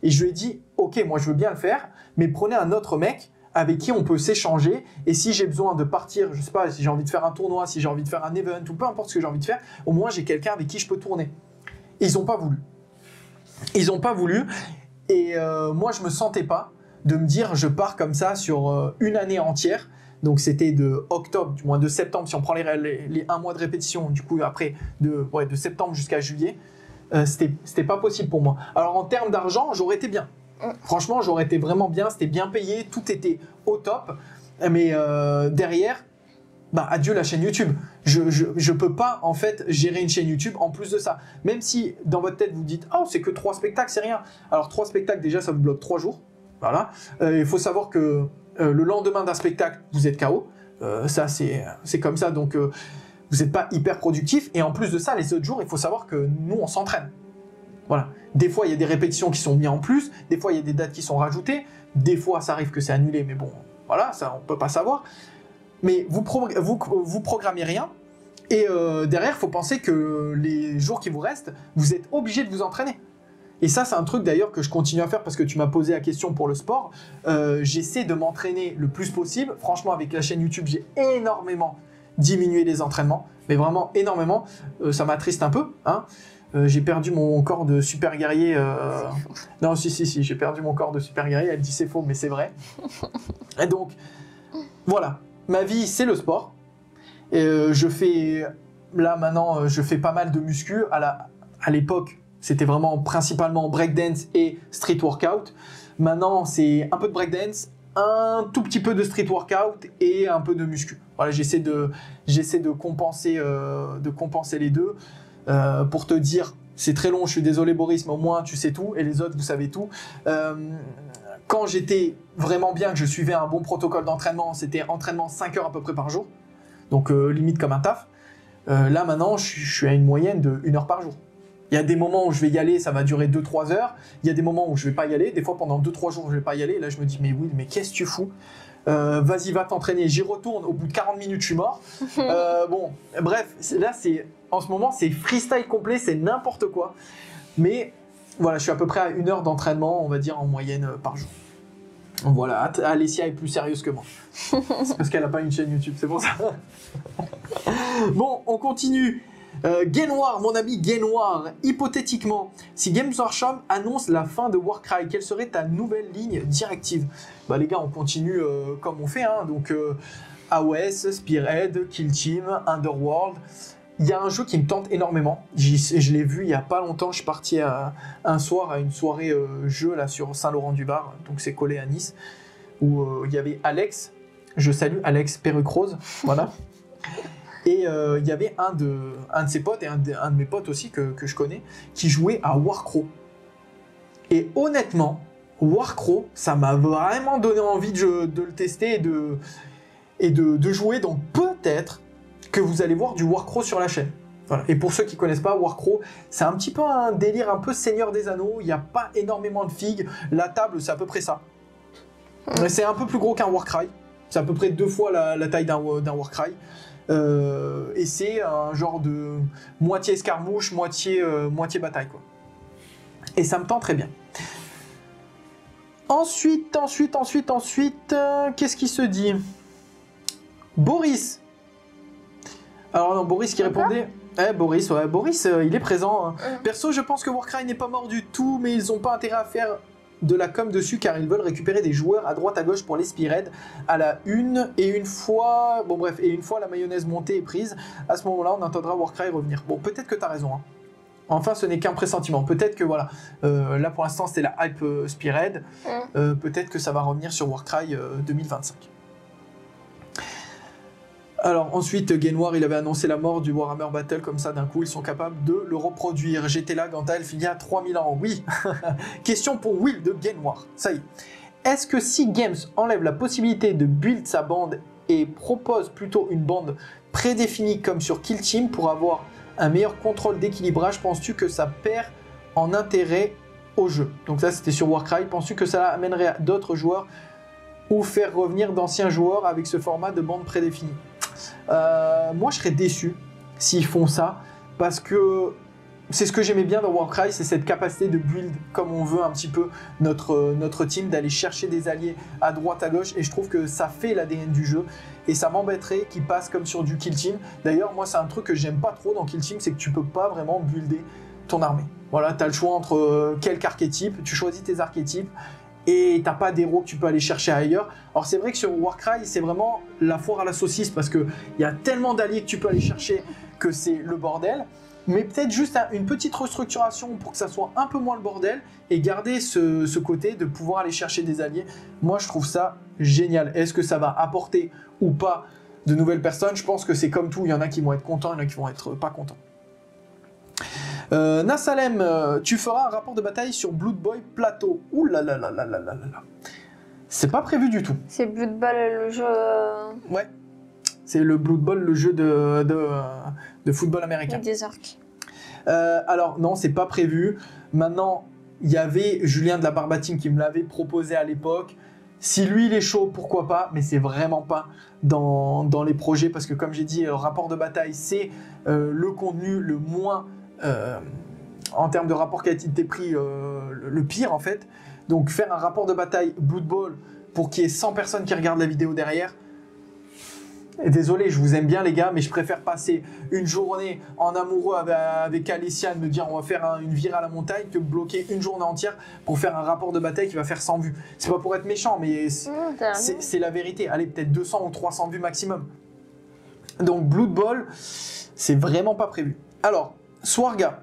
Speaker 2: Et je lui ai dit, ok, moi je veux bien le faire, mais prenez un autre mec avec qui on peut s'échanger. Et si j'ai besoin de partir, je sais pas, si j'ai envie de faire un tournoi, si j'ai envie de faire un event, ou peu importe ce que j'ai envie de faire, au moins j'ai quelqu'un avec qui je peux tourner. Et ils n'ont pas voulu. Ils n'ont pas voulu. Et moi, je me sentais pas de me dire, je pars comme ça sur une année entière. Donc c'était de octobre, du moins de septembre, si on prend les 1 mois de répétition, du coup après de septembre jusqu'à juillet, c'était pas possible pour moi. Alors en termes d'argent, j'aurais été bien. Franchement, j'aurais été vraiment bien, c'était bien payé, tout était au top. Mais derrière, bah adieu la chaîne YouTube. Je peux pas en fait gérer une chaîne YouTube en plus de ça. Même si dans votre tête vous dites oh c'est que 3 spectacles, c'est rien. Alors 3 spectacles déjà ça vous bloque 3 jours. Voilà. Il faut savoir que le lendemain d'un spectacle vous êtes KO. Ça c'est comme ça donc vous n'êtes pas hyper productif. Et en plus de ça les autres jours il faut savoir que nous on s'entraîne. Voilà. Des fois il y a des répétitions qui sont mises en plus. Des fois il y a des dates qui sont rajoutées. Des fois ça arrive que c'est annulé mais bon voilà ça on peut pas savoir. Mais vous programmez rien et derrière, il faut penser que les jours qui vous restent, vous êtes obligé de vous entraîner. Et ça, c'est un truc d'ailleurs que je continue à faire parce que tu m'as posé la question pour le sport. J'essaie de m'entraîner le plus possible. Franchement, avec la chaîne YouTube, j'ai énormément diminué les entraînements, mais vraiment énormément. Ça m'attriste un peu. Hein. J'ai perdu mon corps de super guerrier. Non, si, j'ai perdu mon corps de super guerrier. Elle dit c'est faux, mais c'est vrai. Et donc, voilà. Ma vie, c'est le sport. Et je fais, là maintenant, je fais pas mal de muscu. À l'époque, c'était vraiment principalement breakdance et street workout. Maintenant, c'est un peu de breakdance, un tout petit peu de street workout et un peu de muscu. Voilà, j'essaie de compenser les deux. Pour te dire, c'est très long, je suis désolé Boris, mais au moins tu sais tout et les autres, vous savez tout. Quand j'étais vraiment bien, que je suivais un bon protocole d'entraînement, c'était entraînement 5 heures à peu près par jour, donc limite comme un taf. Là maintenant, je suis à une moyenne de 1 heure par jour. Il y a des moments où je vais y aller, ça va durer 2-3 heures. Il y a des moments où je vais pas y aller. Des fois, pendant 2-3 jours, je vais pas y aller. Là, je me dis, mais oui, mais qu'est-ce que tu fous ? Vas-y, va t'entraîner. J'y retourne. Au bout de 40 minutes, je suis mort. Bon, bref, là, en ce moment, c'est freestyle complet, c'est n'importe quoi. Mais voilà, je suis à peu près à 1 heure d'entraînement, on va dire, en moyenne par jour. Voilà, Alessia est plus sérieuse que moi. C'est parce qu'elle n'a pas une chaîne YouTube, c'est pour ça. Bon, on continue. Gainoir, mon ami Gainoir, hypothétiquement, si Games Workshop annonce la fin de Warcry, quelle serait ta nouvelle ligne directive? Bah les gars, on continue comme on fait, hein, donc AOS, Spearhead, Kill Team, Underworld. Il y a un jeu qui me tente énormément, je l'ai vu il n'y a pas longtemps, je suis parti un soir à une soirée jeu là, sur Saint-Laurent-du-Var, donc c'est collé à Nice, où il y avait Alex, je salue Alex Perruque-Rose, voilà. Et il y avait un de ses potes, et un de mes potes aussi que je connais, qui jouait à Warcraft. Et honnêtement, Warcraft, ça m'a vraiment donné envie de le tester et de jouer. Donc peut-être que vous allez voir du Warcraft sur la chaîne. Voilà. Et pour ceux qui ne connaissent pas, Warcraft, c'est un petit peu un délire un peu Seigneur des Anneaux. Il n'y a pas énormément de figues. La table, c'est à peu près ça. C'est un peu plus gros qu'un Warcry. C'est à peu près 2 fois la taille d'un Warcry. Et c'est un genre de moitié escarmouche, moitié bataille quoi. Et ça me tend très bien. Ensuite, qu'est-ce qui se dit? Boris. Alors non, Boris qui répondait. Boris, il est présent. Perso, je pense que Warcry n'est pas mort du tout, mais ils n'ont pas intérêt à faire de la com dessus car ils veulent récupérer des joueurs à droite à gauche pour les Spearhead à la une fois la mayonnaise montée et prise, à ce moment-là on entendra Warcry revenir. Bon, peut-être que tu as raison, hein. Enfin ce n'est qu'un pressentiment, peut-être que voilà, là pour l'instant c'était la hype Spearhead, peut-être que ça va revenir sur Warcry 2025. Alors ensuite, Gainoir, il avait annoncé la mort du Warhammer Battle comme ça d'un coup, ils sont capables de le reproduire. J'étais là quand il y a 3000 ans, oui. Question pour Will de Gainoir, ça y est. Est-ce que si Games enlève la possibilité de build sa bande et propose plutôt une bande prédéfinie comme sur Kill Team pour avoir un meilleur contrôle d'équilibrage, penses-tu que ça perd en intérêt au jeu? Donc ça c'était sur Warcry, penses-tu que ça amènerait d'autres joueurs ou faire revenir d'anciens joueurs avec ce format de bande prédéfinie? Moi je serais déçu s'ils font ça parce que c'est ce que j'aimais bien dans Warcry, c'est cette capacité de build comme on veut un petit peu notre team, d'aller chercher des alliés à droite à gauche, et je trouve que ça fait l'ADN du jeu et ça m'embêterait qu'ils passent comme sur du Kill Team. D'ailleurs moi c'est un truc que j'aime pas trop dans Kill Team, c'est que tu peux pas vraiment builder ton armée. Voilà, tu as le choix entre quelques archétypes, tu choisis tes archétypes et t'as pas d'héros que tu peux aller chercher ailleurs. Alors c'est vrai que sur Warcry c'est vraiment la foire à la saucisse parce qu'il y a tellement d'alliés que tu peux aller chercher que c'est le bordel, mais peut-être juste une petite restructuration pour que ça soit un peu moins le bordel et garder ce côté de pouvoir aller chercher des alliés. Moi je trouve ça génial. Est-ce que ça va apporter ou pas de nouvelles personnes. Je pense que c'est comme tout, il y en a qui vont être contents, il y en a qui vont être pas contents. Nassalem, tu feras un rapport de bataille sur Blood Boy Plateau. Ouh là là là là là là là. C'est pas prévu du tout.
Speaker 1: C'est Blood Bowl le jeu.
Speaker 2: Ouais. C'est le Blood Bowl, le jeu de football américain.
Speaker 1: Des orques.
Speaker 2: Alors non, c'est pas prévu. Maintenant, il y avait Julien de la Barbatine qui me l'avait proposé à l'époque. Si lui il est chaud, pourquoi pas, mais c'est vraiment pas dans les projets parce que comme j'ai dit, rapport de bataille, c'est le contenu le moins en termes de rapport qualité-prix le pire en fait. Donc faire un rapport de bataille Blood Bowl pour qu'il y ait 100 personnes qui regardent la vidéo derrière. Et désolé, je vous aime bien les gars, mais je préfère passer une journée en amoureux avec Alicia, me dire on va faire une virée à la montagne, que bloquer une journée entière pour faire un rapport de bataille qui va faire 100 vues. C'est pas pour être méchant, mais c'est la vérité. Allez, peut-être 200 ou 300 vues maximum. Donc Blood Bowl, c'est vraiment pas prévu. Alors, Swarga,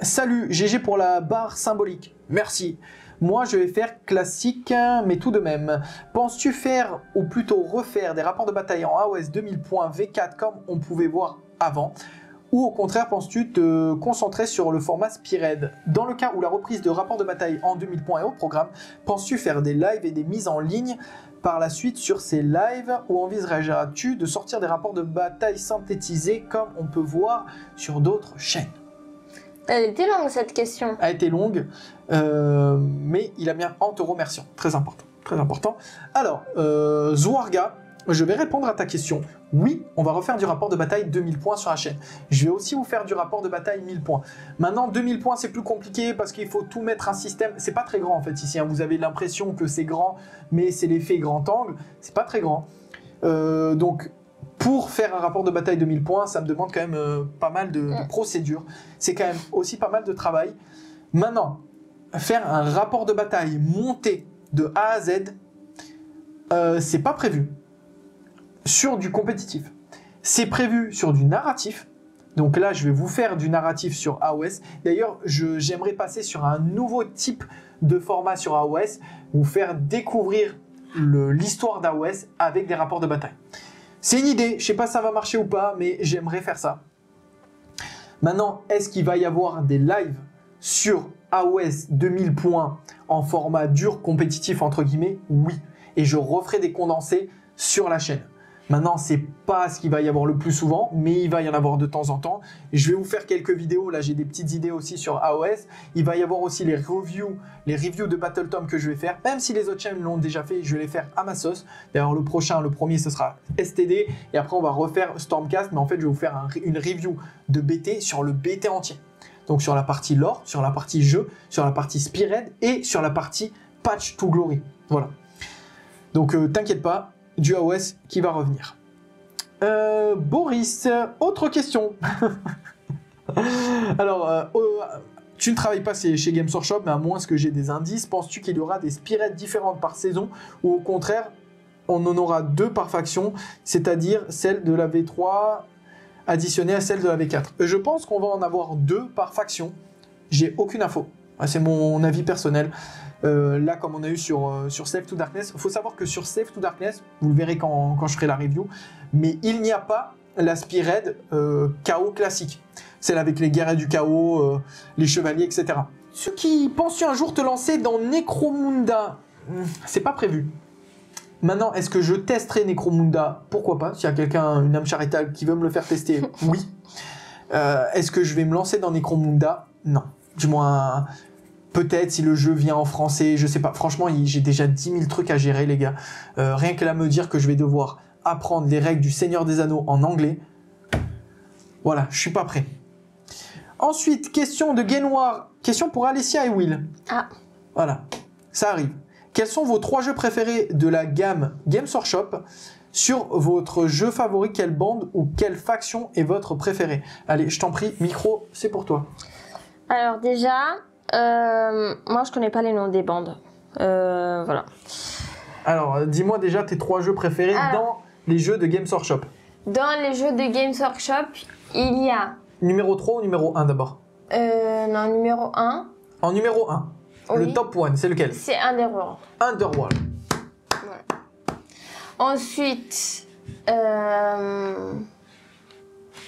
Speaker 2: salut, GG pour la barre symbolique. Merci. Moi, je vais faire classique, mais tout de même. Penses-tu faire, ou plutôt refaire, des rapports de bataille en AOS 2000 points V4 comme on pouvait voir avant? Ou au contraire, penses-tu te concentrer sur le format Spearhead? Dans le cas où la reprise de rapports de bataille en 2000 points est au programme, penses-tu faire des lives et des mises en ligne par la suite sur ces lives? Ou envisageras-tu de sortir des rapports de bataille synthétisés comme on peut voir sur d'autres chaînes?
Speaker 1: Elle était longue cette question.
Speaker 2: A été longue, mais il a bien en te remerciant. Très important, très important. Alors, Zouarga, je vais répondre à ta question. Oui, on va refaire du rapport de bataille 2000 points sur la chaîne. Je vais aussi vous faire du rapport de bataille 1000 points. Maintenant, 2000 points, c'est plus compliqué parce qu'il faut tout mettre un système. C'est pas très grand en fait ici. Hein. Vous avez l'impression que c'est grand, mais c'est l'effet grand angle. C'est pas très grand. Donc, pour faire un rapport de bataille de 1000 points, ça me demande quand même pas mal de procédures. C'est quand même aussi pas mal de travail. Maintenant, faire un rapport de bataille monté de A à Z, c'est pas prévu sur du compétitif. C'est prévu sur du narratif. Donc là, je vais vous faire du narratif sur AOS. D'ailleurs, j'aimerais passer sur un nouveau type de format sur AOS, vous faire découvrir l'histoire d'AOS avec des rapports de bataille. C'est une idée, je ne sais pas si ça va marcher ou pas, mais j'aimerais faire ça. Maintenant, est-ce qu'il va y avoir des lives sur AOS 2000 points en format dur, compétitif, entre guillemets? Oui. Et je referai des condensés sur la chaîne. Maintenant, c'est pas ce qu'il va y avoir le plus souvent, mais il va y en avoir de temps en temps. Je vais vous faire quelques vidéos. Là, j'ai des petites idées aussi sur AOS. Il va y avoir aussi les reviews de Battle Tom que je vais faire. Même si les autres chaînes l'ont déjà fait, je vais les faire à ma sauce. D'ailleurs, le premier, ce sera STD. Et après, on va refaire Stormcast. Mais en fait, je vais vous faire une review de BT sur le BT entier. Donc, sur la partie lore, sur la partie jeu, sur la partie Spearhead et sur la partie Patch to Glory. Voilà. Donc, t'inquiète pas. Du AOS qui va revenir. Boris, autre question. Alors, tu ne travailles pas chez Games Workshop, mais à moins que j'ai des indices, penses-tu qu'il y aura des Spearheads différentes par saison ou au contraire, on en aura 2 par faction, c'est-à-dire celle de la V3 additionnée à celle de la V4? Je pense qu'on va en avoir 2 par faction. J'ai aucune info. C'est mon avis personnel. Là, comme on a eu sur Slave to Darkness, il faut savoir que sur Slave to Darkness, vous le verrez quand je ferai la review, mais il n'y a pas la Spearhead chaos classique. Celle avec les guerriers du chaos, les chevaliers, etc. Ceux qui pensent un jour te lancer dans Necromunda, c'est pas prévu. Maintenant, est-ce que je testerai Necromunda? Pourquoi pas? S'il y a quelqu'un, une âme charitable qui veut me le faire tester, oui. Est-ce que je vais me lancer dans Necromunda? Non. Du moins... Peut-être si le jeu vient en français, je sais pas. Franchement, j'ai déjà 10 000 trucs à gérer, les gars. Rien que là, me dire que je vais devoir apprendre les règles du Seigneur des Anneaux en anglais. Voilà, je suis pas prêt. Ensuite, question de Gainoir. Question pour Alicia et Will.
Speaker 1: Ah.
Speaker 2: Voilà, ça arrive. Quels sont vos 3 jeux préférés de la gamme Games Workshop? Sur votre jeu favori, quelle bande ou quelle faction est votre préféré? Allez, je t'en prie, micro, c'est pour toi.
Speaker 1: Alors déjà... moi je connais pas les noms des bandes. Voilà.
Speaker 2: Alors, dis-moi déjà tes 3 jeux préférés dans les jeux de Games Workshop.
Speaker 1: Dans les jeux de Games Workshop, il y a...
Speaker 2: Numéro 3 ou numéro 1 d'abord?
Speaker 1: Non, numéro 1.
Speaker 2: En numéro 1, oui. Le top 1, c'est lequel?
Speaker 1: C'est Underworld.
Speaker 2: Underworld.
Speaker 1: Voilà. Ensuite,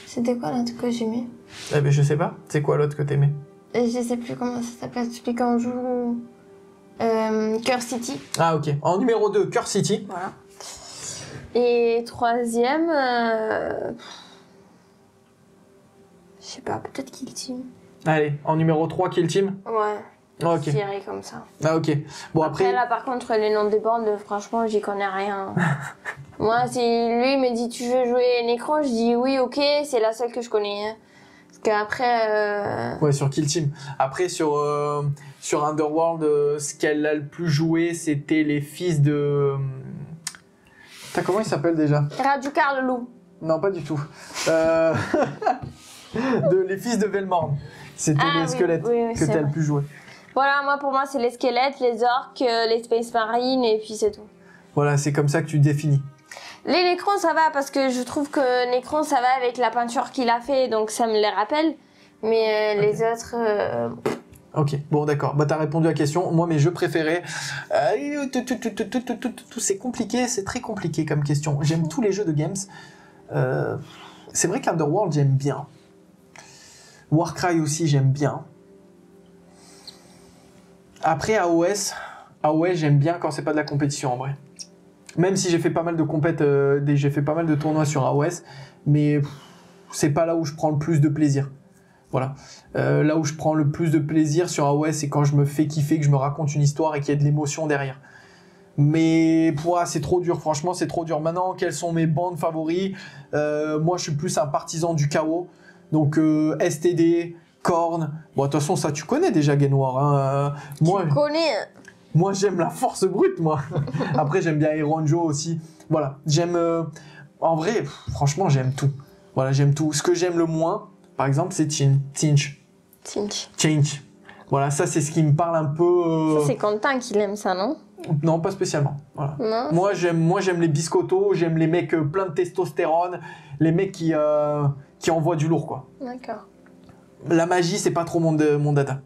Speaker 1: C'était quoi l'autre que j'aimais?
Speaker 2: Eh ben je sais pas, c'est quoi l'autre que t'aimais?
Speaker 1: Je sais plus comment ça s'appelle, celui qu'on joue... Cœur City.
Speaker 2: Ah ok, en numéro 2, Cœur City.
Speaker 1: Voilà. Et troisième... Je sais pas, peut-être Kill Team.
Speaker 2: Allez, en numéro 3, Kill Team.
Speaker 1: Ouais.
Speaker 2: Ah, ok.
Speaker 1: Je dirais comme ça.
Speaker 2: Ah ok. Bon après...
Speaker 1: Là par contre les noms des bandes, franchement j'y connais rien. Moi si lui il me dit tu veux jouer Necron, je dis oui ok, c'est la seule que je connais. Hein. Parce qu'après...
Speaker 2: Ouais, sur Kill Team. Après sur Underworld, ce qu'elle a le plus joué, c'était les fils de... Comment il s'appelle déjà?
Speaker 1: Raducar le loup.
Speaker 2: Non, pas du tout. Les fils de Velmorn. C'était les squelettes que t'as le plus joué.
Speaker 1: Voilà, pour moi, c'est les squelettes, les orques, les Space Marines, et puis c'est tout.
Speaker 2: Voilà, c'est comme ça que tu définis.
Speaker 1: Les Necrons, ça va, parce que je trouve que Necron, ça va avec la peinture qu'il a fait, donc ça me les rappelle. Mais les autres...
Speaker 2: Ok, bon d'accord. Bah t'as répondu à la question. Moi, mes jeux préférés... c'est compliqué, c'est très compliqué comme question. J'aime tous les jeux de games. C'est vrai qu'Underworld, j'aime bien. Warcry aussi, j'aime bien. Après, AOS, j'aime bien quand c'est pas de la compétition en vrai. Même si j'ai fait pas mal de j'ai fait pas mal de tournois sur AOS, mais c'est pas là où je prends le plus de plaisir. Voilà. Là où je prends le plus de plaisir sur AOS, c'est quand je me fais kiffer, que je me raconte une histoire et qu'il y a de l'émotion derrière. Mais c'est trop dur, franchement, c'est trop dur. Maintenant, quelles sont mes bandes favoris? Moi, je suis plus un partisan du chaos. Donc, STD, Korn. Bon, de toute façon, ça, tu connais déjà, Gainoir. Hein.
Speaker 1: Tu connais.
Speaker 2: Moi, j'aime la force brute, moi. Après, j'aime bien Eronjo aussi. Voilà, j'aime... en vrai, franchement, j'aime tout. Voilà, j'aime tout. Ce que j'aime le moins, par exemple, c'est Tzeentch. Tzeentch. Voilà, ça, c'est ce qui me parle un peu...
Speaker 1: Ça, c'est Quentin qui l'aime ça, non?
Speaker 2: Non, pas spécialement. Voilà.
Speaker 1: Non,
Speaker 2: moi, j'aime les biscottos, j'aime les mecs pleins de testostérone, les mecs qui envoient du lourd, quoi.
Speaker 1: D'accord.
Speaker 2: La magie, c'est pas trop mon dada.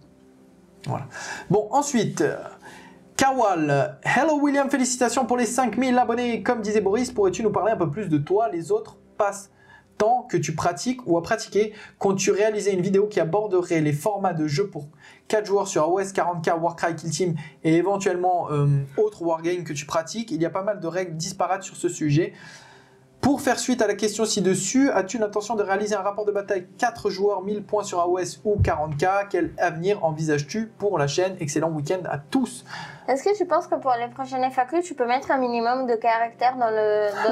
Speaker 2: Voilà. Bon, ensuite... Kawal, hello William, félicitations pour les 5000 abonnés. Comme disait Boris, pourrais-tu nous parler un peu plus de toi, les autres passe-temps que tu pratiques ou à pratiquer? Comptes-tu réaliser une vidéo qui aborderait les formats de jeu pour 4 joueurs sur AOS, 40K, Warcry, Kill Team et éventuellement autres wargames que tu pratiques? Il y a pas mal de règles disparates sur ce sujet. Pour faire suite à la question ci-dessus, as-tu l'intention de réaliser un rapport de bataille 4 joueurs, 1000 points sur AOS ou 40K? Quel avenir envisages-tu pour la chaîne? Excellent week-end à tous.
Speaker 1: Est-ce que tu penses que pour les prochaines FAQ, tu peux mettre un minimum de caractères dans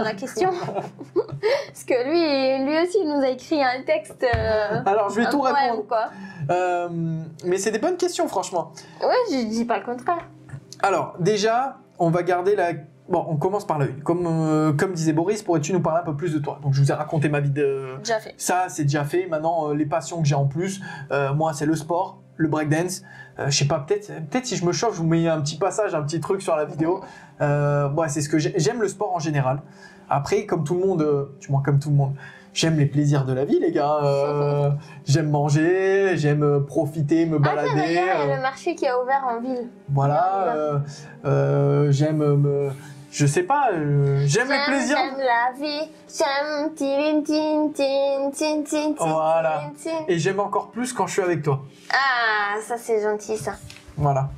Speaker 1: la question? Parce que lui aussi, il nous a écrit un texte.
Speaker 2: Alors, je vais tout répondre.
Speaker 1: Quoi.
Speaker 2: Mais c'est des bonnes questions, franchement.
Speaker 1: Ouais, je dis pas le contraire.
Speaker 2: Alors, déjà, on va garder la... Bon, on commence par la une. Comme disait Boris, pourrais-tu nous parler un peu plus de toi? Donc, je vous ai raconté ma vie de...
Speaker 1: Déjà fait.
Speaker 2: Ça, c'est déjà fait. Maintenant, les passions que j'ai en plus, moi, c'est le sport, le breakdance. Je sais pas, peut-être si je me chauffe, je vous mets un petit passage, un petit truc sur la vidéo. C'est ce que j'aime le sport en général. Après, comme tout le monde, du moins comme tout le monde, j'aime les plaisirs de la vie, les gars. J'aime manger, j'aime profiter, me balader.
Speaker 1: Il y a le marché qui a ouvert en ville.
Speaker 2: Voilà. J'aime je sais pas, j'aime les plaisirs.
Speaker 1: J'aime la vie, j'aime tin.
Speaker 2: Voilà. Et j'aime encore plus quand je suis avec toi.
Speaker 1: Ah, ça c'est gentil ça.
Speaker 2: Voilà.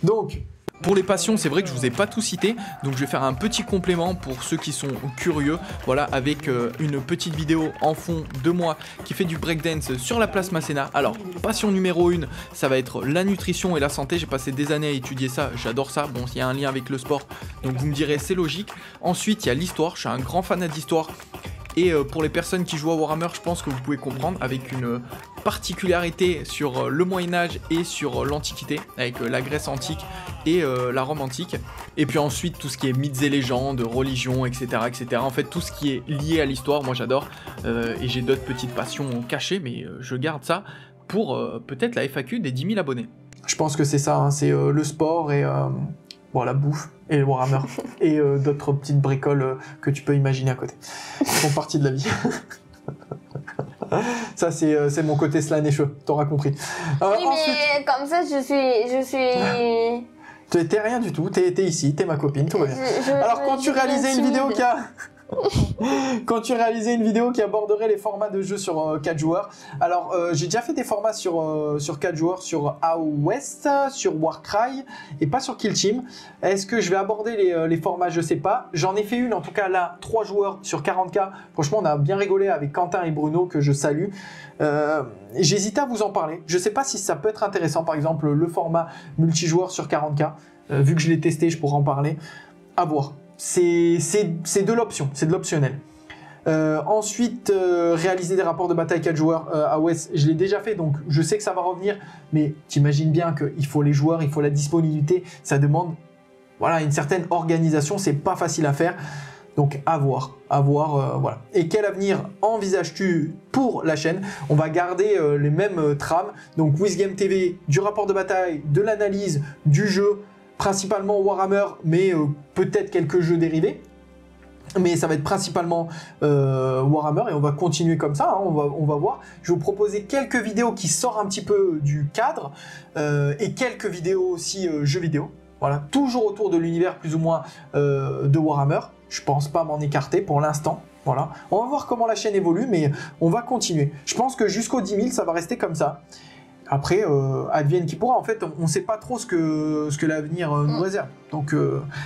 Speaker 2: Donc,
Speaker 3: pour les passions, c'est vrai que je vous ai pas tout cité, donc je vais faire un petit complément pour ceux qui sont curieux, voilà, avec une petite vidéo en fond de moi qui fait du breakdance sur la place Masséna. Alors, passion numéro 1, ça va être la nutrition et la santé. J'ai passé des années à étudier ça, j'adore ça. Bon, il y a un lien avec le sport, donc vous me direz c'est logique. Ensuite, il y a l'histoire, je suis un grand fan d'histoire. Et pour les personnes qui jouent à Warhammer, je pense que vous pouvez comprendre, avec une particularité sur le Moyen-Âge et sur l'Antiquité, avec la Grèce antique et la Rome antique. Et puis ensuite, tout ce qui est mythes et légendes, religion, etc. etc. En fait, tout ce qui est lié à l'histoire, moi j'adore. Et j'ai d'autres petites passions cachées, mais je garde ça pour peut-être la FAQ des 10 000 abonnés.
Speaker 2: Je pense que c'est ça, hein, c'est le sport et la bouffe et le Warhammer et d'autres petites bricoles que tu peux imaginer à côté. Ils font partie de la vie. Ça, c'est mon côté slanécheux, t'auras compris.
Speaker 1: Oui, ensuite... mais comme ça, je suis...
Speaker 2: T'es rien du tout, t'es ici, t'es ma copine, tout va bien. Alors, quand tu réalisais une vidéo qui a... Quand tu réalisais une vidéo qui aborderait les formats de jeu sur 4 joueurs. Alors, j'ai déjà fait des formats sur 4 joueurs, sur AOS, sur Warcry et pas sur Kill Team. Est-ce que je vais aborder les formats? Je sais pas. J'en ai fait une, en tout cas là, 3 joueurs sur 40K. Franchement, on a bien rigolé avec Quentin et Bruno, que je salue. J'hésitais à vous en parler. Je sais pas si ça peut être intéressant, par exemple, le format multijoueur sur 40K. Vu que je l'ai testé, je pourrais en parler. À voir. C'est de l'option, c'est de l'optionnel. Ensuite, réaliser des rapports de bataille 4 joueurs AOS, je l'ai déjà fait, donc je sais que ça va revenir, mais t'imagines bien qu'il faut les joueurs, il faut la disponibilité, ça demande voilà, une certaine organisation, c'est pas facile à faire, donc à voir, voilà. Et quel avenir envisages-tu pour la chaîne? On va garder les mêmes trames, donc WizGame TV, du rapport de bataille, de l'analyse, du jeu, principalement Warhammer, mais peut-être quelques jeux dérivés. Mais ça va être principalement Warhammer et on va continuer comme ça, hein, on va voir. Je vais vous proposer quelques vidéos qui sortent un petit peu du cadre et quelques vidéos aussi jeux vidéo. Voilà, toujours autour de l'univers plus ou moins de Warhammer. Je pense pas m'en écarter pour l'instant. Voilà, on va voir comment la chaîne évolue, mais on va continuer. Je pense que jusqu'aux 10 000, ça va rester comme ça. Après, advienne qui pourra. En fait, on ne sait pas trop ce que l'avenir nous réserve. Donc,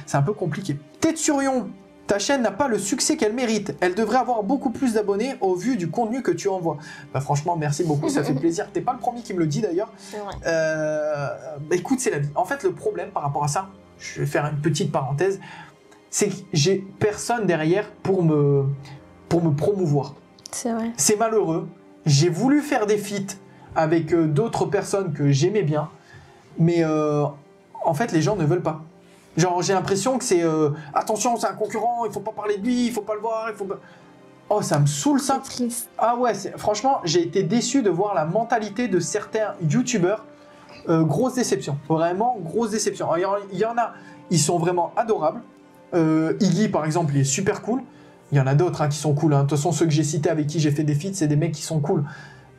Speaker 2: c'est un peu compliqué. Tetsurion, ta chaîne n'a pas le succès qu'elle mérite. Elle devrait avoir beaucoup plus d'abonnés au vu du contenu que tu envoies. Bah, franchement, merci beaucoup, ça fait plaisir. T'es pas le premier qui me le dit d'ailleurs.
Speaker 1: C'est vrai.
Speaker 2: Bah, écoute, c'est la vie. En fait, le problème par rapport à ça, je vais faire une petite parenthèse, c'est que j'ai personne derrière pour me promouvoir.
Speaker 1: C'est vrai.
Speaker 2: C'est malheureux. J'ai voulu faire des feats avec d'autres personnes que j'aimais bien, mais en fait, les gens ne veulent pas. Genre, j'ai l'impression que c'est attention, c'est un concurrent, il faut pas parler de lui, il faut pas le voir, il faut pas... Oh, ça me saoule ça.
Speaker 1: C'est triste.
Speaker 2: Ah ouais, franchement, j'ai été déçu de voir la mentalité de certains youtubeurs. Grosse déception, vraiment grosse déception. Alors, il y en a, ils sont vraiment adorables. Iggy, par exemple, il est super cool. Il y en a d'autres hein, qui sont cool. Hein. De toute façon, ceux que j'ai cités avec qui j'ai fait des feats, c'est des mecs qui sont cool.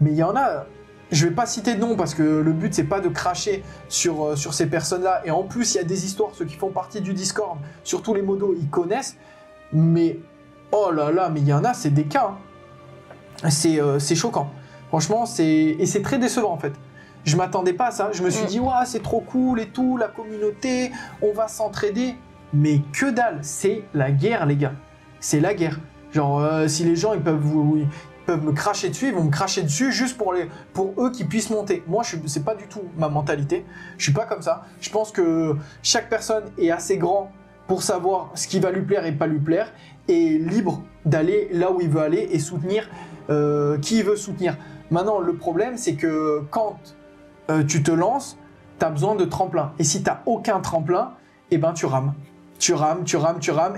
Speaker 2: Mais il y en a... Je vais pas citer de nom parce que le but c'est pas de cracher sur ces personnes-là. Et en plus il y a des histoires, ceux qui font partie du Discord, surtout les modos, ils connaissent. Mais oh là là, mais il y en a, c'est des cas. Hein. C'est choquant. Franchement, c'est très décevant en fait. Je m'attendais pas à ça. Je me suis dit ouais, c'est trop cool et tout, la communauté, on va s'entraider. Mais que dalle, c'est la guerre les gars. C'est la guerre. Genre si les gens ils peuvent me cracher dessus, ils vont me cracher dessus juste pour eux qui puissent monter. Moi, c'est pas du tout ma mentalité. Je suis pas comme ça. Je pense que chaque personne est assez grand pour savoir ce qui va lui plaire et pas lui plaire, et libre d'aller là où il veut aller et soutenir qui il veut soutenir. Maintenant, le problème, c'est que quand tu te lances, tu as besoin de tremplin. Et si tu n'as aucun tremplin, eh ben tu rames. Tu rames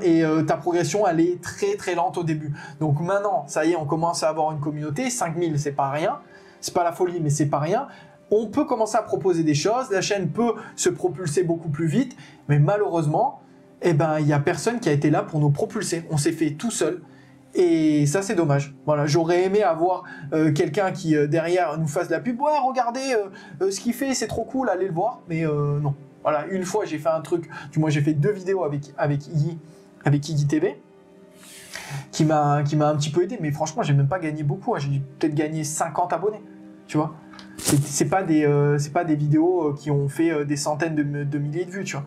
Speaker 2: et ta progression elle est très très lente au début. Donc maintenant, ça y est, on commence à avoir une communauté, 5000 c'est pas rien, c'est pas la folie mais c'est pas rien. On peut commencer à proposer des choses, la chaîne peut se propulser beaucoup plus vite, mais malheureusement, eh ben il y a personne qui a été là pour nous propulser. On s'est fait tout seul. Et ça c'est dommage. Voilà, j'aurais aimé avoir quelqu'un qui derrière nous fasse de la pub. Ouais, regardez ce qu'il fait, c'est trop cool, allez le voir. Mais non. Voilà, une fois j'ai fait un truc, du moins j'ai fait 2 vidéos avec Iggy TV, qui m'a un petit peu aidé, mais franchement j'ai même pas gagné beaucoup, hein. J'ai peut-être gagné 50 abonnés, tu vois. C'est pas des vidéos qui ont fait des centaines de milliers de vues, tu vois.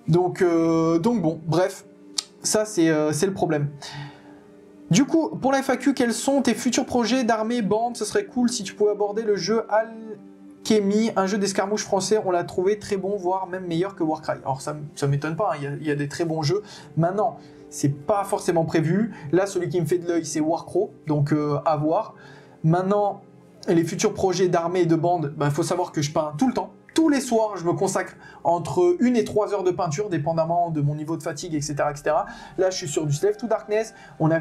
Speaker 2: Donc bon, bref, ça c'est le problème. Du coup, pour la FAQ, quels sont tes futurs projets d'armée, bande? Ce serait cool si tu pouvais aborder le jeu Alchemy, un jeu d'escarmouche français, on l'a trouvé très bon, voire même meilleur que Warcry. Alors ça m'étonne pas, hein, il y a des très bons jeux. Maintenant, c'est pas forcément prévu. Là, celui qui me fait de l'œil, c'est Warcraft, donc à voir. Maintenant, les futurs projets d'armée et de bande, il faut savoir que je peins tout le temps. Tous les soirs, je me consacre entre 1 et 3 heures de peinture, dépendamment de mon niveau de fatigue, etc. etc. Là, je suis sur du Slave to Darkness.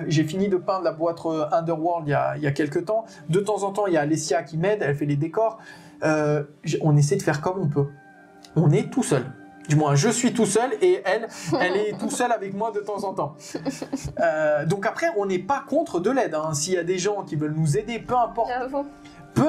Speaker 2: J'ai fini de peindre la boîte Underworld il y a quelques temps. De temps en temps, il y a Alessia qui m'aide, elle fait les décors. On essaie de faire comme on peut. On est tout seul. Du moins, je suis tout seul et elle est tout seule avec moi de temps en temps. Donc après, on n'est pas contre de l'aide. Hein. S'il y a des gens qui veulent nous aider, peu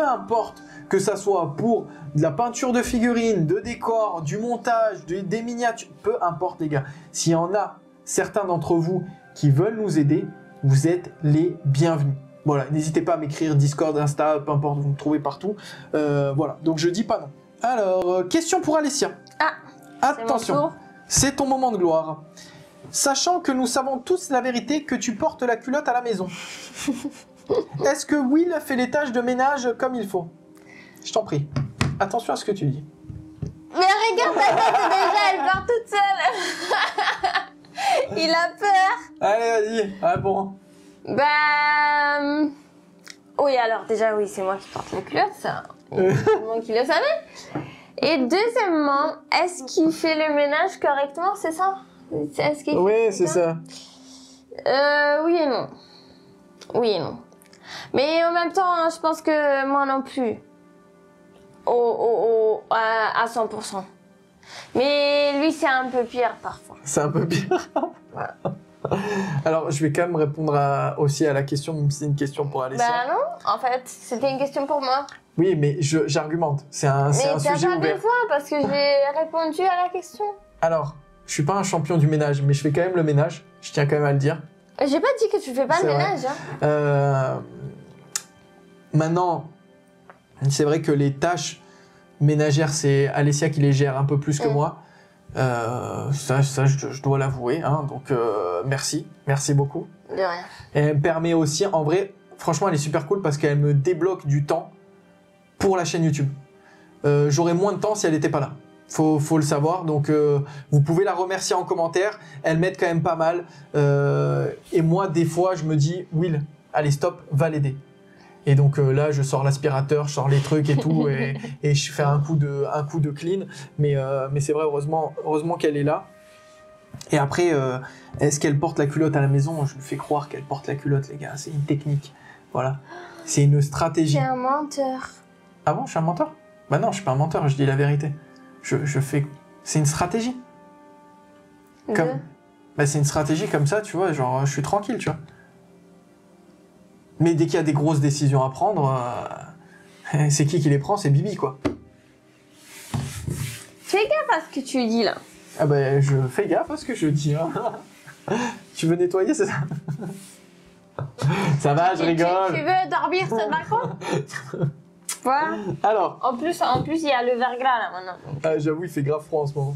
Speaker 2: importe que ça soit pour de la peinture de figurines, de décors, du montage, des miniatures, peu importe les gars. S'il y en a certains d'entre vous qui veulent nous aider, vous êtes les bienvenus. Voilà, n'hésitez pas à m'écrire Discord, Insta, peu importe, vous me trouvez partout. Voilà, donc je dis pas non. Alors, question pour Alessia.
Speaker 1: Ah,
Speaker 2: attention, c'est ton moment de gloire. Sachant que nous savons tous la vérité que tu portes la culotte à la maison. Est-ce que Will fait les tâches de ménage comme il faut? Je t'en prie, attention à ce que tu dis.
Speaker 1: Mais regarde ta tête déjà, elle part toute seule. Il a peur.
Speaker 2: Allez, vas-y, réponds.
Speaker 1: Bah... Oui, alors déjà, oui, c'est moi qui porte la culotte, ça. C'est moi qui le savais. Et deuxièmement, est-ce qu'il fait le ménage correctement, c'est ça? Est-ce qu'il
Speaker 2: Oui,
Speaker 1: fait
Speaker 2: c'est ça.
Speaker 1: Oui et non. Oui et non. Mais en même temps, je pense que moi non plus. À 100%. Mais lui, c'est un peu pire parfois.
Speaker 2: C'est un peu pire.
Speaker 1: Voilà.
Speaker 2: Alors, je vais quand même répondre aussi à la question, même si c'est une question pour Alessia.
Speaker 1: Bah non, en fait, c'était une question pour moi.
Speaker 2: Oui, mais j'argumente. C'est un sujet
Speaker 1: Mais t'as pas
Speaker 2: ouvert.
Speaker 1: besoin parce que j'ai répondu à la question.
Speaker 2: Alors, je suis pas un champion du ménage, mais je fais quand même le ménage. Je tiens quand même à le dire.
Speaker 1: J'ai pas dit que tu fais pas
Speaker 2: C'est
Speaker 1: le
Speaker 2: vrai.
Speaker 1: ménage. Hein.
Speaker 2: Maintenant, c'est vrai que les tâches ménagères, c'est Alessia qui les gère un peu plus que moi. Ça je dois l'avouer. Hein, donc, merci beaucoup.
Speaker 1: De rien.
Speaker 2: Et elle me permet aussi, en vrai, franchement, elle est super cool parce qu'elle me débloque du temps pour la chaîne YouTube. J'aurais moins de temps si elle n'était pas là. Faut le savoir. Donc, vous pouvez la remercier en commentaire. Elle m'aide quand même pas mal. Et moi, des fois, je me dis, Will, allez, stop, va l'aider. Et donc là, je sors l'aspirateur, je sors les trucs et tout, et je fais un coup de clean. Mais c'est vrai, heureusement qu'elle est là. Et après, est-ce qu'elle porte la culotte à la maison? Je lui fais croire qu'elle porte la culotte, les gars. C'est une technique. Voilà. C'est une stratégie.
Speaker 1: C'est un menteur.
Speaker 2: Ah bon, je suis un menteur? Bah non, je suis pas un menteur, je dis la vérité. Je fais... C'est une stratégie. Bah, c'est une stratégie comme ça, tu vois, genre, je suis tranquille, tu vois. Mais dès qu'il y a des grosses décisions à prendre, c'est qui les prend? C'est Bibi, quoi.
Speaker 1: Fais gaffe à ce que tu dis là.
Speaker 2: Ah bah, je fais gaffe à ce que je dis. Hein. Tu veux nettoyer, c'est ça? Ça va, je rigole.
Speaker 1: Tu veux dormir sur le balcon? Voilà.
Speaker 2: Alors.
Speaker 1: En plus, il y a le verglas là maintenant.
Speaker 2: J'avoue, il fait grave froid en ce moment.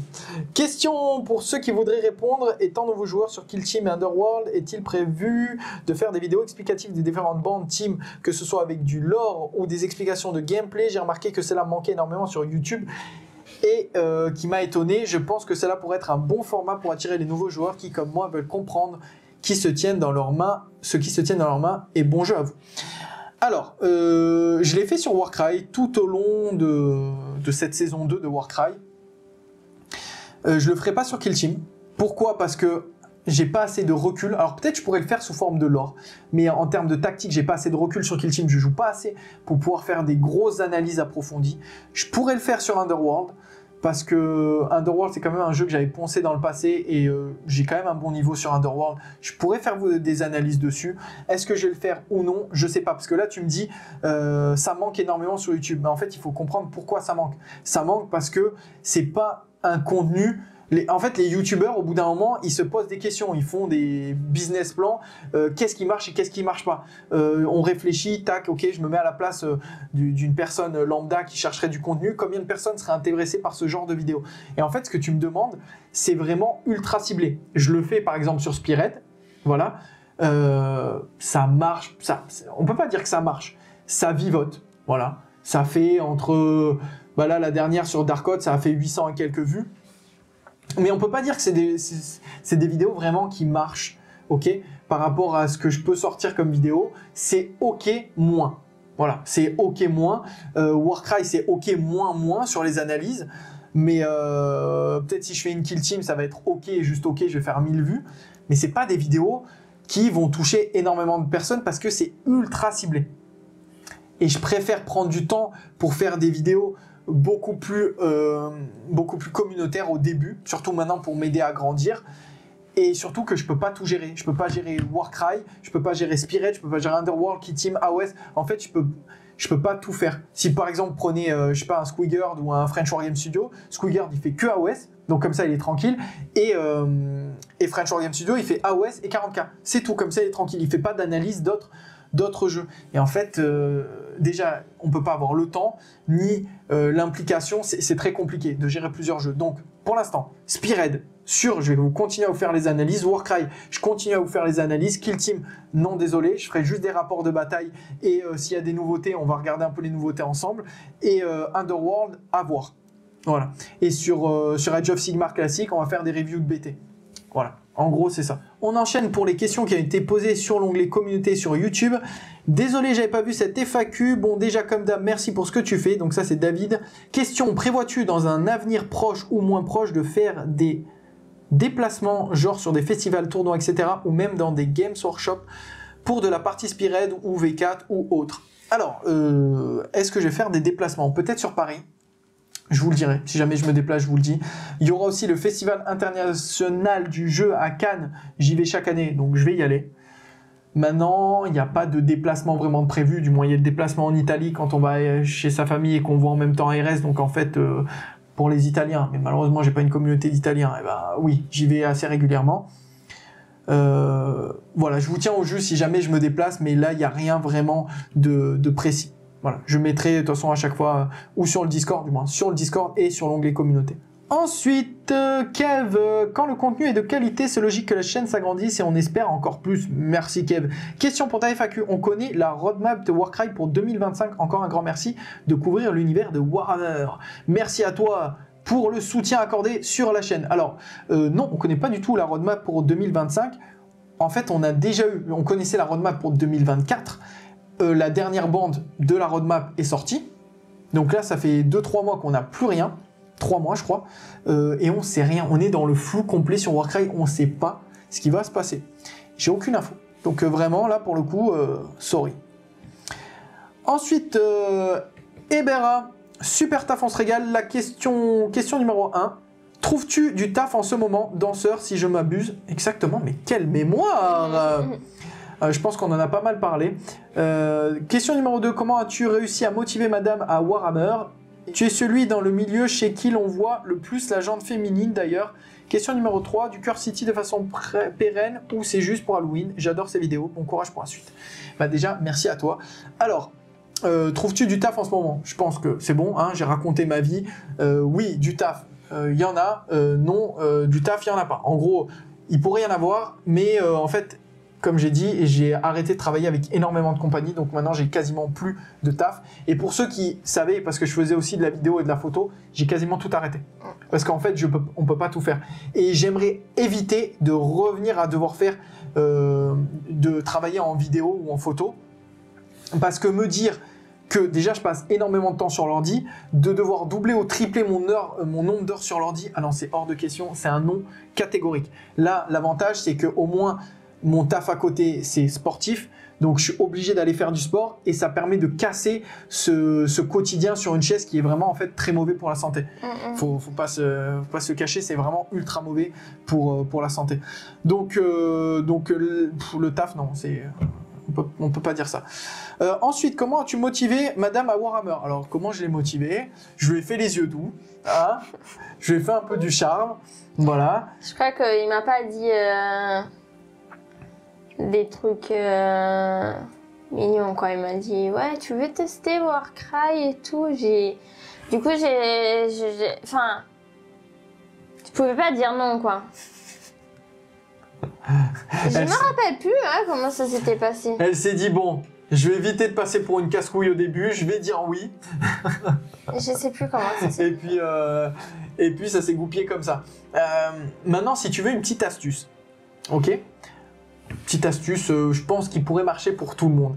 Speaker 2: Question pour ceux qui voudraient répondre. Étant nouveau joueur sur Kill Team et Underworld, est-il prévu de faire des vidéos explicatives des différentes bandes team, que ce soit avec du lore ou des explications de gameplay? J'ai remarqué que cela manquait énormément sur YouTube et qui m'a étonné. Je pense que cela pourrait être un bon format pour attirer les nouveaux joueurs qui, comme moi, veulent comprendre ce qui se tiennent dans leurs mains. Et bon jeu à vous. Alors, je l'ai fait sur Warcry tout au long de cette saison 2 de Warcry. Je le ferai pas sur Kill Team. Pourquoi? Parce que j'ai pas assez de recul. Alors peut-être je pourrais le faire sous forme de lore, mais en termes de tactique, j'ai pas assez de recul sur Kill Team. Je joue pas assez pour pouvoir faire des grosses analyses approfondies. Je pourrais le faire sur Underworld, parce que Underworld, c'est quand même un jeu que j'avais poncé dans le passé et j'ai quand même un bon niveau sur Underworld. Je pourrais faire des analyses dessus. Est-ce que je vais le faire ou non? Je sais pas, parce que là, tu me dis ça manque énormément sur YouTube. Mais en fait, il faut comprendre pourquoi ça manque. Ça manque parce que c'est pas un contenu... En fait, les youtubeurs, au bout d'un moment, ils se posent des questions. Ils font des business plans. Qu'est-ce qui marche et qu'est-ce qui marche pas? On réfléchit, tac, ok, je me mets à la place d'une personne lambda qui chercherait du contenu. Combien de personnes seraient intéressées par ce genre de vidéo? Et en fait, ce que tu me demandes, c'est vraiment ultra ciblé. Je le fais, par exemple, sur Spirit. Voilà. Ça marche. On peut pas dire que ça marche. Ça vivote. Voilà. Ça fait entre... Bah là, la dernière sur Darkode, ça a fait 800 et quelques vues. Mais on peut pas dire que c'est des vidéos vraiment qui marchent, ok? Par rapport à ce que je peux sortir comme vidéo, c'est ok moins. Voilà, c'est ok moins. Warcry, c'est ok moins sur les analyses. Mais peut-être si je fais une kill team, ça va être ok, juste ok, je vais faire 1000 vues. Mais c'est pas des vidéos qui vont toucher énormément de personnes parce que c'est ultra ciblé. Et je préfère prendre du temps pour faire des vidéos beaucoup plus communautaire au début, surtout maintenant pour m'aider à grandir, et surtout que je peux pas tout gérer. Je peux pas gérer Warcry, je peux pas gérer Spirit, je peux pas gérer Underworld, Kill Team, AOS. En fait, je peux pas tout faire. Si par exemple prenez je sais pas un Squigard ou un French Wargame Studio, Squigard il fait que AOS, Donc comme ça, il est tranquille. Et French War Game Studio, il fait AOS et 40K. C'est tout, comme ça, il est tranquille. Il fait pas d'analyse d'autres jeux. Et en fait, déjà, on peut pas avoir le temps, ni l'implication. C'est très compliqué de gérer plusieurs jeux. Donc, pour l'instant, Spearhead, sûr, je vais vous continuer à vous faire les analyses. Warcry, je continue à vous faire les analyses. Kill Team, non, désolé, je ferai juste des rapports de bataille. Et s'il y a des nouveautés, on va regarder un peu les nouveautés ensemble. Et Underworld, à voir. Voilà. Et sur Age of Sigmar classique, on va faire des reviews de BT. Voilà. En gros, c'est ça. On enchaîne pour les questions qui ont été posées sur l'onglet communauté sur YouTube. Désolé, j'avais pas vu cette FAQ. Bon, déjà, comme d'hab, merci pour ce que tu fais. Donc ça, c'est David. Question, prévois-tu dans un avenir proche ou moins proche de faire des déplacements, genre sur des festivals, tournois, etc. ou même dans des games workshops pour de la partie Spearhead ou V4 ou autre? Alors, est-ce que je vais faire des déplacements? Peut-être sur Paris. Je vous le dirai, si jamais je me déplace, je vous le dis. Il y aura aussi le Festival international du jeu à Cannes. J'y vais chaque année, donc je vais y aller. Maintenant, il n'y a pas de déplacement vraiment prévu. Du moins, il y a le déplacement en Italie quand on va chez sa famille et qu'on voit en même temps RS. Donc en fait, pour les Italiens, mais malheureusement, j'ai pas une communauté d'Italiens. Eh ben, oui, j'y vais assez régulièrement. Voilà, je vous tiens au jus si jamais je me déplace, mais là, il n'y a rien vraiment de précis. Voilà, je mettrai de toute façon à chaque fois, ou sur le Discord, du moins sur le Discord et sur l'onglet communauté. Ensuite, Kev, quand le contenu est de qualité, c'est logique que la chaîne s'agrandisse et on espère encore plus. Merci Kev. Question pour ta FAQ, on connaît la roadmap de Warcry pour 2025, encore un grand merci de couvrir l'univers de Warhammer. Merci à toi pour le soutien accordé sur la chaîne. Alors, non, on ne connaît pas du tout la roadmap pour 2025. En fait, on connaissait la roadmap pour 2024. La dernière bande de la roadmap est sortie. Donc là, ça fait 2-3 mois qu'on n'a plus rien. 3 mois, je crois. Et on ne sait rien. On est dans le flou complet sur Warcry. On ne sait pas ce qui va se passer. J'ai aucune info. Donc vraiment, là, pour le coup, sorry. Ensuite, Ebera. Super taf, on se régale. La question numéro 1. Trouves-tu du taf en ce moment, danseur, si je m'abuse? Exactement, mais quelle mémoire! Je pense qu'on en a pas mal parlé. Question numéro 2. Comment as-tu réussi à motiver madame à Warhammer? Tu es celui dans le milieu chez qui l'on voit le plus la jante féminine d'ailleurs. Question numéro 3. Du Curse City de façon pérenne ou c'est juste pour Halloween? J'adore ces vidéos. Bon courage pour la suite. Bah déjà, merci à toi. Alors, trouves-tu du taf en ce moment? Je pense que c'est bon. Hein, j'ai raconté ma vie. Oui, du taf, il y en a. Non, du taf, il n'y en a pas. En gros, il pourrait y en avoir, mais en fait... Comme j'ai dit, j'ai arrêté de travailler avec énormément de compagnies, donc maintenant j'ai quasiment plus de taf. Et pour ceux qui savaient, parce que je faisais aussi de la vidéo et de la photo, j'ai quasiment tout arrêté. Parce qu'en fait, on peut pas tout faire. Et j'aimerais éviter de revenir à devoir faire, de travailler en vidéo ou en photo. Parce que me dire que déjà je passe énormément de temps sur l'ordi, de devoir doubler ou tripler mon nombre d'heures sur l'ordi, ah non, c'est hors de question, c'est un non catégorique. Là, l'avantage, c'est qu'au moins, mon taf à côté, c'est sportif, donc je suis obligé d'aller faire du sport et ça permet de casser ce quotidien sur une chaise qui est vraiment en fait très mauvais pour la santé. Faut pas se cacher, c'est vraiment ultra mauvais pour la santé. Donc le taf, non, on peut pas dire ça. Ensuite, comment as-tu motivé madame à Warhammer? Alors, comment je l'ai motivée? Je lui ai fait les yeux doux, hein, je lui ai fait un peu du charme, voilà.
Speaker 1: Je crois qu'il m'a pas dit... des trucs mignons, quoi. Il m'a dit ouais, tu veux tester Warcry et tout. Du coup enfin, tu pouvais pas dire non, quoi. Je me rappelle plus comment ça s'était passé.
Speaker 2: Elle s'est dit bon, je vais éviter de passer pour une casse-couille au début, je vais dire oui.
Speaker 1: Je sais plus comment ça s'est
Speaker 2: passé. Et puis ça s'est goupillé comme ça. Maintenant, si tu veux une petite astuce, ok? Petite astuce, je pense qu'il pourrait marcher pour tout le monde.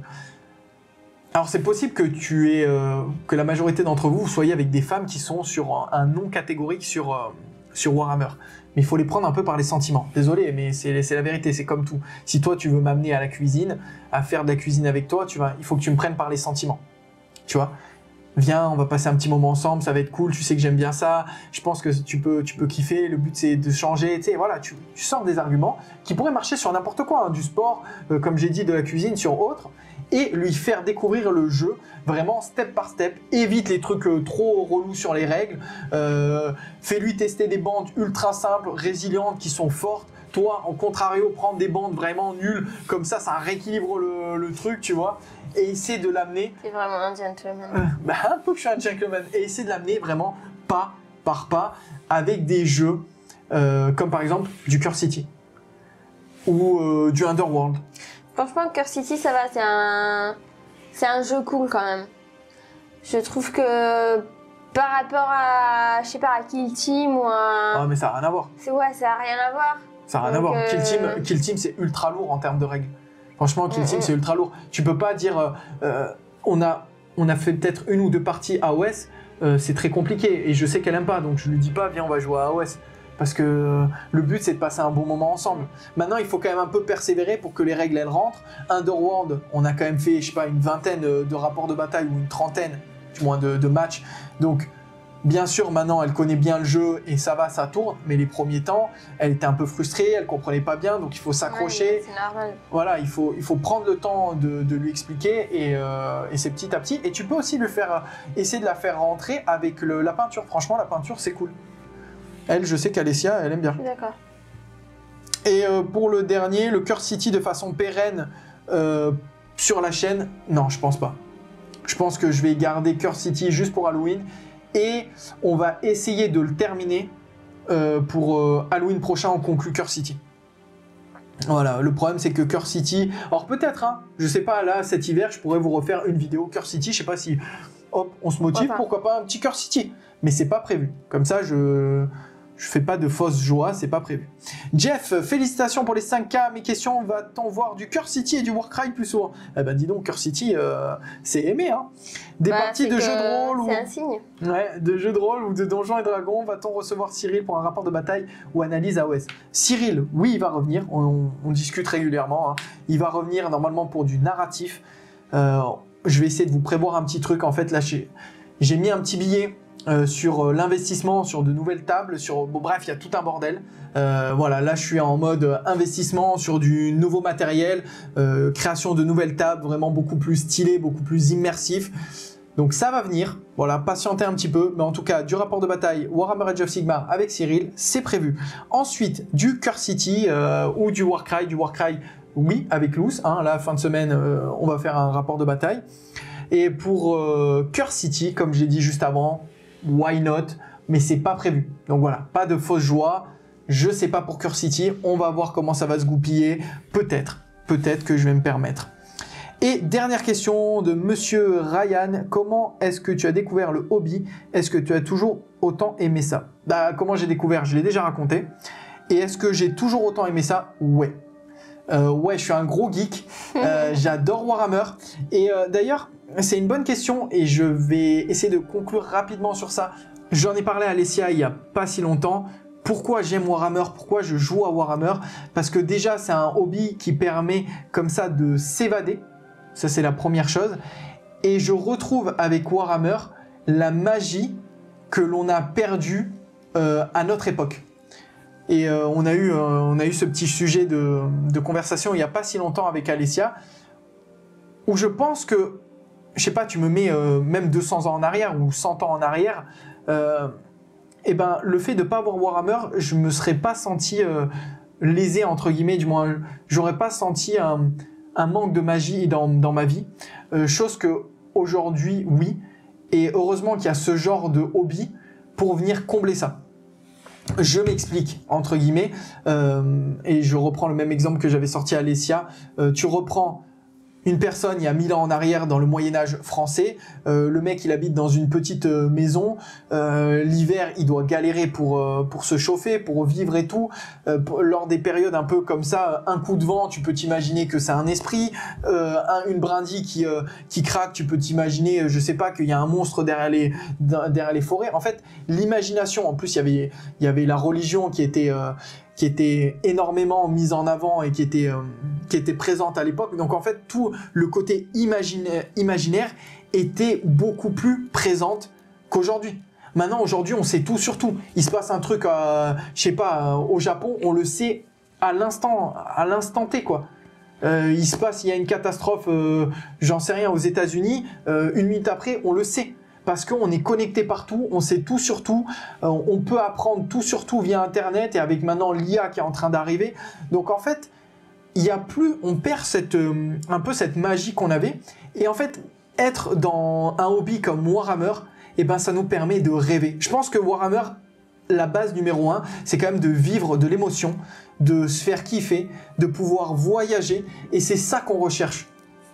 Speaker 2: Alors c'est possible que que la majorité d'entre vous soyez avec des femmes qui sont sur un non catégorique sur Warhammer. Mais il faut les prendre un peu par les sentiments. Désolé, mais c'est la vérité, c'est comme tout. Si toi tu veux m'amener à la cuisine, à faire de la cuisine avec toi, il faut que tu me prennes par les sentiments. Tu vois? viens, on va passer un petit moment ensemble, ça va être cool, tu sais que j'aime bien ça, je pense que tu peux kiffer, le but c'est de changer, tu sais, voilà, tu sors des arguments qui pourraient marcher sur n'importe quoi, hein, du sport, comme j'ai dit, de la cuisine, sur autre, et lui faire découvrir le jeu, vraiment step par step, évite les trucs trop relous sur les règles, fais-lui tester des bandes ultra simples, résilientes, qui sont fortes. Toi, en contrario, prendre des bandes vraiment nulles, comme ça rééquilibre le truc, tu vois, et essaie de l'amener.
Speaker 1: C'est vraiment un gentleman.
Speaker 2: Un peu que je suis un gentleman, et essaie de l'amener vraiment pas par pas avec des jeux comme par exemple du Curse City ou du Underworld.
Speaker 1: Franchement, Curse City, ça va, c'est un jeu cool quand même. Je trouve que par rapport à, je sais pas, à Kill Team ou à...
Speaker 2: Ah, mais ça n'a rien à voir.
Speaker 1: Ouais, ça n'a rien à voir.
Speaker 2: Ça n'a rien à voir. Kill Team, c'est ultra lourd en termes de règles. Franchement, Kill Team, c'est ultra lourd. Tu peux pas dire, on a fait peut-être 1 ou 2 parties AOS, c'est très compliqué. Et je sais qu'elle aime pas, donc je lui dis pas, viens, on va jouer à AOS. Parce que le but, c'est de passer un bon moment ensemble. Maintenant, il faut quand même un peu persévérer pour que les règles, elles rentrent. Underworld, on a quand même fait, je sais pas, une vingtaine de rapports de bataille ou une trentaine, du moins de matchs. Donc, bien sûr, maintenant, elle connaît bien le jeu et ça va, ça tourne. Mais les premiers temps, elle était un peu frustrée, elle comprenait pas bien, donc il faut s'accrocher.
Speaker 1: Ouais, c'est normal.
Speaker 2: Voilà, il faut prendre le temps de lui expliquer et c'est petit à petit. Et tu peux aussi essayer de la faire rentrer avec la peinture. Franchement, la peinture, c'est cool. Elle, je sais qu'Alessia, elle aime bien.
Speaker 1: D'accord.
Speaker 2: Et pour le dernier, le Curse City de façon pérenne sur la chaîne, non, je pense pas. Je pense que je vais garder Curse City juste pour Halloween et on va essayer de le terminer pour Halloween prochain. On conclut Curse City. Voilà, le problème c'est que Curse City, alors peut-être, hein, je sais pas, là cet hiver, je pourrais vous refaire une vidéo Curse City. Je sais pas si, hop, on se motive, pourquoi pas un petit Curse City, mais c'est pas prévu. Comme ça, je fais pas de fausse joie, c'est pas prévu. Jeff, félicitations pour les 5K. Mes questions, va-t-on voir du Curse City et du Warcry plus souvent? Eh ben dis donc, Curse City, c'est aimé, hein. Des parties de jeux de rôle
Speaker 1: c'est un signe.
Speaker 2: Ouais, de jeux de rôle ou de Donjons et Dragons. Va-t-on recevoir Cyril pour un rapport de bataille ou analyse AOS? Cyril, oui, il va revenir. On discute régulièrement, hein. Il va revenir normalement pour du narratif. Je vais essayer de vous prévoir un petit truc. En fait, là, j'ai mis un petit billet sur l'investissement, sur de nouvelles tables, bon, bref, il y a tout un bordel. Voilà, là je suis en mode investissement sur du nouveau matériel, création de nouvelles tables, vraiment beaucoup plus stylées, beaucoup plus immersif. Donc ça va venir, voilà, patientez un petit peu, mais en tout cas, du rapport de bataille Warhammer Age of Sigmar avec Cyril, c'est prévu. Ensuite, du Curse City ou du Warcry, oui, avec Luce, hein, là, fin de semaine, on va faire un rapport de bataille. Et pour Curse City, comme j'ai dit juste avant, why not, mais c'est pas prévu. Donc voilà, pas de fausse joie. Je sais pas pour Curse City, on va voir comment ça va se goupiller. Peut-être que je vais me permettre. Et dernière question de Monsieur Ryan, comment est-ce que tu as découvert le hobby? Est-ce que tu as toujours autant aimé ça? Bah, comment j'ai découvert? Je l'ai déjà raconté. Et est-ce que j'ai toujours autant aimé ça? Ouais. Ouais, je suis un gros geek. J'adore Warhammer. Et d'ailleurs, c'est une bonne question et je vais essayer de conclure rapidement sur ça. J'en ai parlé à Alessia il n'y a pas si longtemps. Pourquoi j'aime Warhammer? Pourquoi je joue à Warhammer? Parce que déjà, c'est un hobby qui permet comme ça de s'évader. Ça, c'est la première chose. Et je retrouve avec Warhammer la magie que l'on a perdue à notre époque. Et on a eu ce petit sujet de conversation il n'y a pas si longtemps avec Alessia, où je pense que, je sais pas, tu me mets même 200 ans en arrière ou 100 ans en arrière, et ben le fait de pas avoir Warhammer, je me serais pas senti lésé entre guillemets, du moins j'aurais pas senti un manque de magie dans ma vie, chose que aujourd'hui oui, et heureusement qu'il y a ce genre de hobby pour venir combler ça. Je m'explique, entre guillemets, et je reprends le même exemple que j'avais sorti à Alessia. Tu reprends une personne il y a 1000 ans en arrière dans le Moyen-Âge français, le mec il habite dans une petite maison, l'hiver il doit galérer pour se chauffer, pour vivre et tout, lors des périodes un peu comme ça, un coup de vent, tu peux t'imaginer que c'est un esprit, une brindille qui craque, tu peux t'imaginer, je sais pas, qu'il y a un monstre derrière les forêts. En fait, l'imagination, en plus il y avait la religion qui était qui était énormément mise en avant et qui était présente à l'époque. Donc en fait, tout le côté imaginaire était beaucoup plus présente qu'aujourd'hui. Maintenant, aujourd'hui, on sait tout sur tout. Il se passe un truc, je sais pas, au Japon, on le sait à l'instant T, quoi. Il y a une catastrophe, j'en sais rien, aux États-Unis, une minute après, on le sait. Parce qu'on est connecté partout, on sait tout sur tout, on peut apprendre tout sur tout via Internet et avec maintenant l'IA qui est en train d'arriver. Donc en fait, on perd un peu cette magie qu'on avait. Et en fait, être dans un hobby comme Warhammer, eh ben, ça nous permet de rêver. Je pense que Warhammer, la base numéro 1, c'est quand même de vivre de l'émotion, de se faire kiffer, de pouvoir voyager. Et c'est ça qu'on recherche.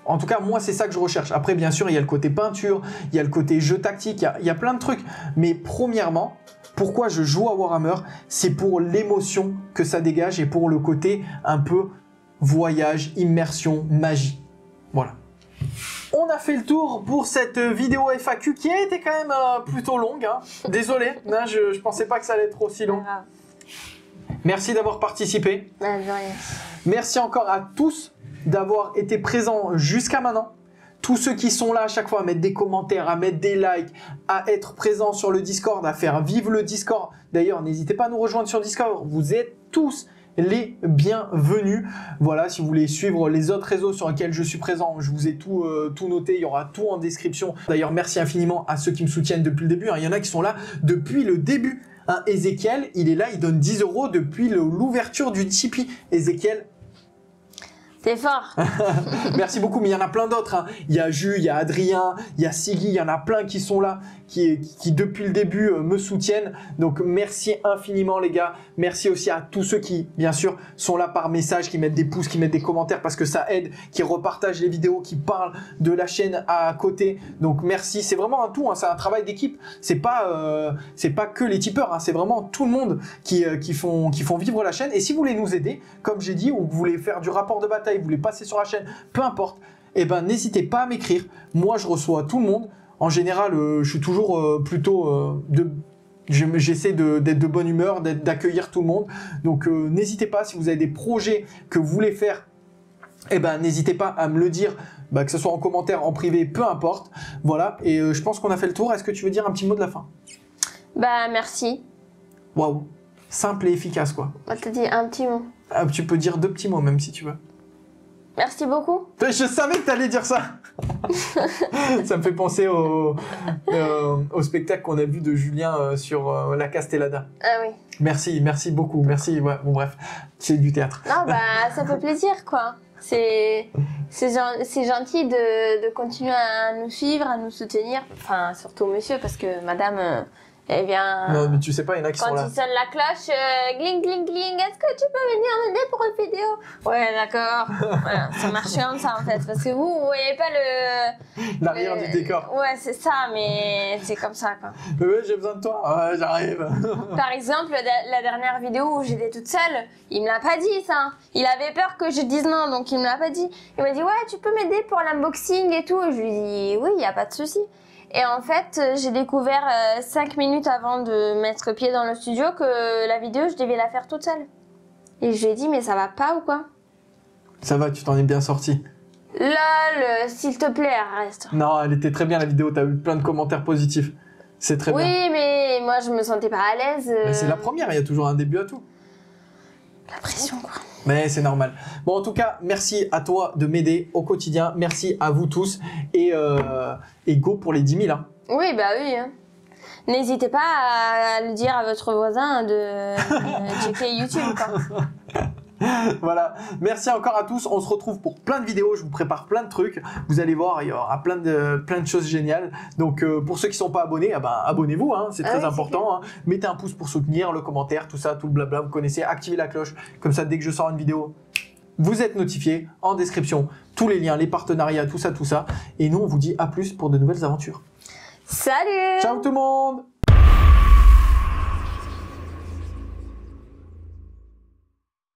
Speaker 2: En tout cas, moi, c'est ça que je recherche. Après, bien sûr, il y a le côté peinture, il y a le côté jeu tactique, il y a plein de trucs. Mais premièrement, pourquoi je joue à Warhammer, c'est pour l'émotion que ça dégage et pour le côté un peu voyage, immersion, magie. Voilà. On a fait le tour pour cette vidéo FAQ qui a été quand même plutôt longue. Hein. Désolé, hein, je pensais pas que ça allait être aussi long. Merci d'avoir participé.
Speaker 1: De rien.
Speaker 2: Merci encore à tous d'avoir été présents jusqu'à maintenant. Tous ceux qui sont là à chaque fois à mettre des commentaires, à mettre des likes, à être présents sur le Discord, à faire vivre le Discord. D'ailleurs, n'hésitez pas à nous rejoindre sur Discord. Vous êtes tous les bienvenus. Voilà, si vous voulez suivre les autres réseaux sur lesquels je suis présent, je vous ai tout noté, il y aura tout en description. D'ailleurs, merci infiniment à ceux qui me soutiennent depuis le début. Il y en a qui sont là depuis le début. Hein, Ezekiel, il est là, il donne 10 € depuis l'ouverture du Tipeee. Ezekiel,
Speaker 1: t'es fort.
Speaker 2: merci beaucoup, mais il y en a plein d'autres. Hein. Il y a Jus, il y a Adrien, il y a Siggy, il y en a plein qui sont là, qui depuis le début me soutiennent. Donc merci infiniment les gars. Merci aussi à tous ceux qui, bien sûr, sont là par message, qui mettent des pouces, qui mettent des commentaires parce que ça aide, qui repartagent les vidéos, qui parlent de la chaîne à côté. Donc merci, c'est vraiment un tout, hein. C'est un travail d'équipe. C'est pas que les tipeurs, hein. C'est vraiment tout le monde qui font vivre la chaîne. Et si vous voulez nous aider, comme j'ai dit, ou vous voulez faire du rapport de bataille, vous voulez passer sur la chaîne, peu importe, eh ben n'hésitez pas à m'écrire. Moi, je reçois tout le monde. En général, je suis toujours j'essaie d'être de bonne humeur, d'accueillir tout le monde. Donc, n'hésitez pas, si vous avez des projets que vous voulez faire, eh ben n'hésitez pas à me le dire, que ce soit en commentaire, en privé, peu importe. Voilà, et je pense qu'on a fait le tour. Est-ce que tu veux dire un petit mot de la fin?
Speaker 1: Merci.
Speaker 2: Waouh, simple et efficace, quoi.
Speaker 1: On t'a dit un petit mot.
Speaker 2: Ah, tu peux dire 2 petits mots, même si tu veux.
Speaker 1: Merci beaucoup.
Speaker 2: Je savais que tu allais dire ça. Ça me fait penser au spectacle qu'on a vu de Julien sur la Castellada.
Speaker 1: Ah oui.
Speaker 2: Merci beaucoup. Merci. Ouais, bon, bref, c'est du théâtre.
Speaker 1: Non, ça fait plaisir, quoi. C'est gentil de continuer à nous suivre, à nous soutenir. Enfin, surtout monsieur, parce que madame... elle vient...
Speaker 2: Non, mais tu sais pas, il y en a qui sont là.
Speaker 1: Quand il sonne la cloche, gling, gling, gling, est-ce que tu peux venir m'aider pour une vidéo? Ouais, d'accord. Voilà, ça marche comme ça, en fait. Parce que vous voyez pas
Speaker 2: l'arrière du décor.
Speaker 1: Ouais, c'est ça, mais c'est comme ça, quoi.
Speaker 2: Ouais, j'ai besoin de toi. Ouais, j'arrive.
Speaker 1: Par exemple, la dernière vidéo où j'étais toute seule, il me l'a pas dit, ça. Il avait peur que je dise non, donc il me l'a pas dit. Il m'a dit, ouais, tu peux m'aider pour l'unboxing et tout. Et je lui ai dit, oui, y a pas de souci. Et en fait, j'ai découvert 5 minutes avant de mettre pied dans le studio que la vidéo, je devais la faire toute seule. Et je lui ai dit, mais ça va pas ou quoi?
Speaker 2: Ça va, tu t'en es bien sorti.
Speaker 1: Lol, s'il te plaît, reste.
Speaker 2: Non, elle était très bien la vidéo, t'as eu plein de commentaires positifs. C'est très bien.
Speaker 1: Oui, mais moi, je me sentais pas à l'aise.
Speaker 2: Mais c'est la première, il y a toujours un début à tout.
Speaker 1: La pression, quoi.
Speaker 2: Mais c'est normal. Bon, en tout cas, merci à toi de m'aider au quotidien. Merci à vous tous. Et go pour les 10 000. Hein.
Speaker 1: Oui, oui. Hein. N'hésitez pas à le dire à votre voisin de checker YouTube. Quoi.
Speaker 2: Voilà. Merci encore à tous. On se retrouve pour plein de vidéos. Je vous prépare plein de trucs. Vous allez voir, il y aura plein de choses géniales. Donc, pour ceux qui ne sont pas abonnés, abonnez-vous. Hein, c'est très important. Hein. Mettez un pouce pour soutenir, le commentaire, tout ça, tout le blabla. Vous connaissez. Activez la cloche. Comme ça, dès que je sors une vidéo, vous êtes notifiés. En description, tous les liens, les partenariats, tout ça. Et nous, on vous dit à plus pour de nouvelles aventures.
Speaker 1: Salut!
Speaker 2: Ciao tout le monde!